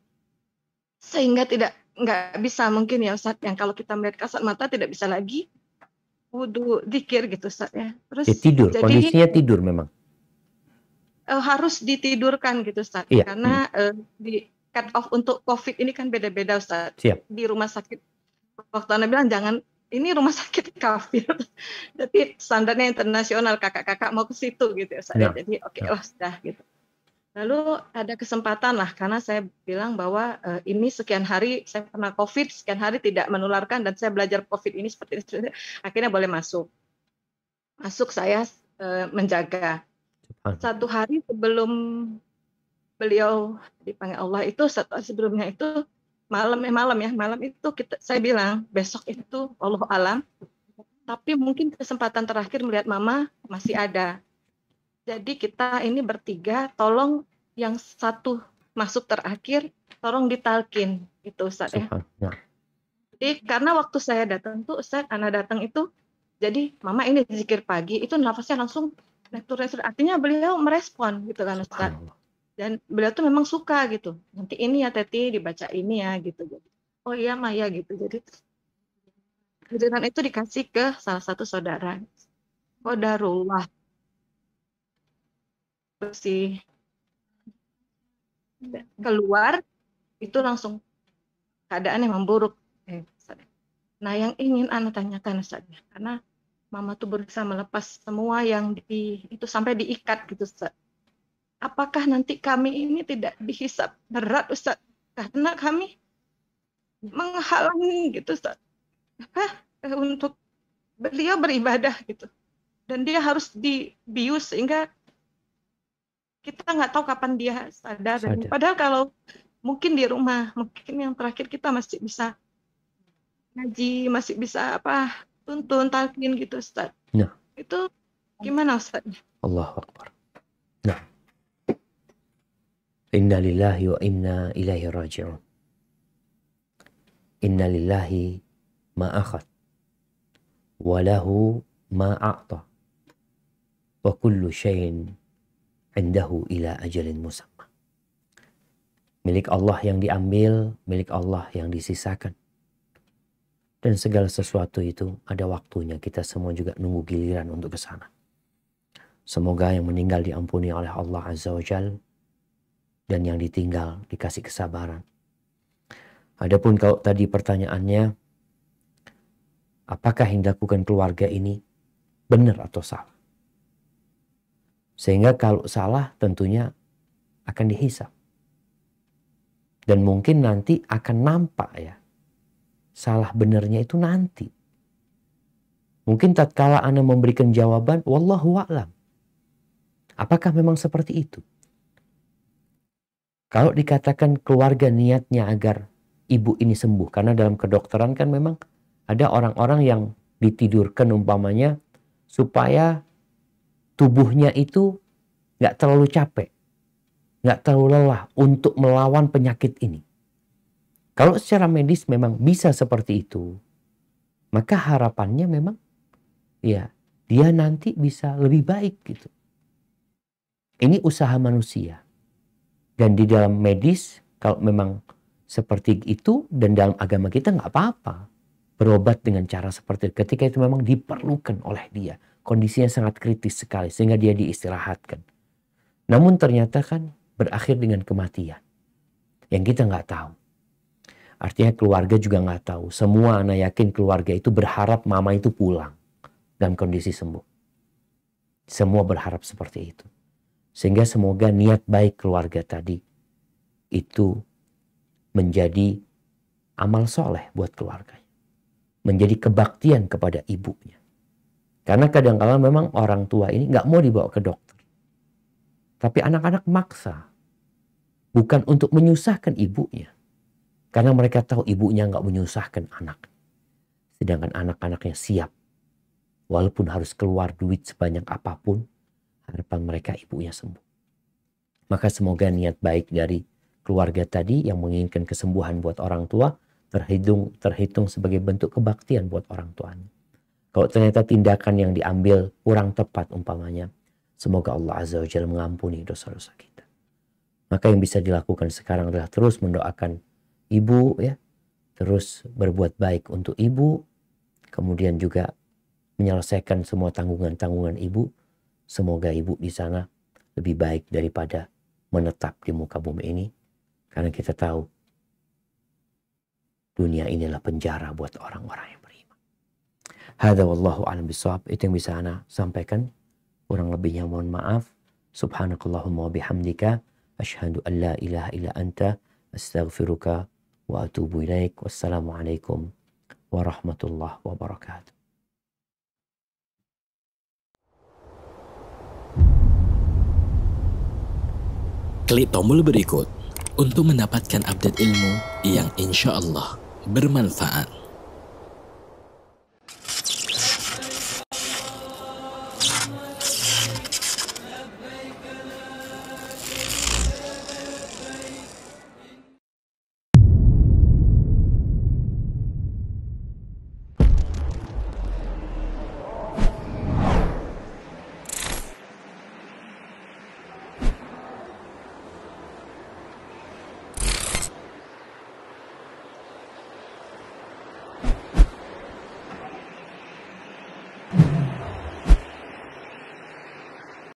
Sehingga nggak bisa mungkin ya Ustaz, yang kalau kita melihat kasat mata tidak bisa lagi wudu zikir gitu Ustaz ya. Terus tidur, jadi kondisinya tidur memang. Harus ditidurkan gitu Ustaz. Iya. Karena di cut off untuk COVID ini kan beda-beda Ustaz. Siap. Di rumah sakit waktu Anda bilang jangan, ini rumah sakit kafir. Tapi standarnya internasional, kakak-kakak mau ke situ gitu ya Ustaz. Nah. Jadi oke lah sudah gitu. Lalu ada kesempatan lah karena saya bilang bahwa ini sekian hari saya pernah COVID, sekian hari tidak menularkan dan saya belajar COVID ini seperti ini. Akhirnya boleh masuk. Masuk saya menjaga. Satu hari sebelum beliau dipanggil Allah itu, satu hari sebelumnya itu malam itu saya bilang besok itu Allah alam. Tapi mungkin kesempatan terakhir melihat Mama masih ada. Jadi kita ini bertiga, tolong yang satu masuk terakhir, tolong ditalkin gitu Ustaz ya. Jadi karena waktu saya datang tuh Ustaz, anak datang itu, jadi Mama ini zikir pagi, itu nafasnya langsung naik, artinya beliau merespon gitu kan Ustaz. Dan beliau tuh memang suka gitu. Nanti ini ya Teti dibaca ini ya gitu. Oh iya Maya gitu. Jadi giliran itu dikasih ke salah satu saudara. Qadarullah. Bersih keluar itu langsung keadaannya memburuk. Nah yang ingin Ana tanyakan Ustaz, karena Mama tuh berusaha melepas semua yang itu sampai diikat gitu Ustaz. Apakah nanti kami ini tidak dihisap berat Ustaz karena kami menghalangi gitu Ustaz untuk beliau beribadah gitu, dan dia harus dibius sehingga kita nggak tahu kapan dia sadar. Padahal kalau mungkin di rumah, mungkin yang terakhir kita masih bisa ngaji, masih bisa tuntun, talqin gitu Ustaz. Nah. Itu gimana Ustaz? Allahu Akbar. Nah. Inna lillahi wa inna ilaihi raji'un. Inna lillahi ma akhad wa lahu ma a'ta wa kullu syai'in indahu ila ajalin musamma. Milik Allah yang diambil, milik Allah yang disisakan. Dan segala sesuatu itu ada waktunya. Kita semua juga nunggu giliran untuk ke sana. Semoga yang meninggal diampuni oleh Allah Azza wa Jalla, dan yang ditinggal dikasih kesabaran. Adapun kalau tadi pertanyaannya, apakah yang dilakukan keluarga ini benar atau salah? Sehingga kalau salah tentunya akan dihisap. Dan mungkin nanti akan nampak ya, salah benarnya itu nanti. Mungkin tatkala Anda memberikan jawaban, wallahu a'lam. Apakah memang seperti itu? Kalau dikatakan keluarga niatnya agar ibu ini sembuh, karena dalam kedokteran kan memang ada orang-orang yang ditidurkan umpamanya supaya tubuhnya itu nggak terlalu capek, nggak terlalu lelah untuk melawan penyakit ini. Kalau secara medis memang bisa seperti itu, maka harapannya memang ya dia nanti bisa lebih baik gitu. Ini usaha manusia. Dan di dalam medis kalau memang seperti itu, dan dalam agama kita nggak apa-apa berobat dengan cara seperti itu ketika itu memang diperlukan oleh dia. Kondisinya sangat kritis sekali sehingga dia diistirahatkan. Namun ternyata kan berakhir dengan kematian yang kita nggak tahu. Artinya keluarga juga nggak tahu. Semua anak yakin keluarga itu berharap mama itu pulang dalam kondisi sembuh. Semua berharap seperti itu. Sehingga semoga niat baik keluarga tadi itu menjadi amal soleh buat keluarganya. Menjadi kebaktian kepada ibunya. Karena kadang-kala memang orang tua ini nggak mau dibawa ke dokter. Tapi anak-anak maksa. Bukan untuk menyusahkan ibunya. Karena mereka tahu ibunya nggak menyusahkan anak. Sedangkan anak-anaknya siap. Walaupun harus keluar duit sebanyak apapun, harapan mereka ibunya sembuh. Maka semoga niat baik dari keluarga tadi yang menginginkan kesembuhan buat orang tua terhitung sebagai bentuk kebaktian buat orang tuanya. Kalau ternyata tindakan yang diambil kurang tepat umpamanya, semoga Allah Azza wa Jalla mengampuni dosa-dosa kita. Maka yang bisa dilakukan sekarang adalah terus mendoakan ibu, ya, terus berbuat baik untuk ibu, kemudian juga menyelesaikan semua tanggungan-tanggungan ibu. Semoga ibu di sana lebih baik daripada menetap di muka bumi ini. Karena kita tahu dunia inilah penjara buat orang-orang yang beriman. Hadza wallahu a'lam bishawab. Itu yang bisa ana sampaikan. Kurang lebihnya mohon maaf. Subhanakallahumma wa bihamdika asyhadu an la ilaha illa anta astaghfiruka wa atubu ilaik. Wassalamualaikum warahmatullahi wabarakatuh. Klik tombol berikut untuk mendapatkan update ilmu yang insya Allah bermanfaat.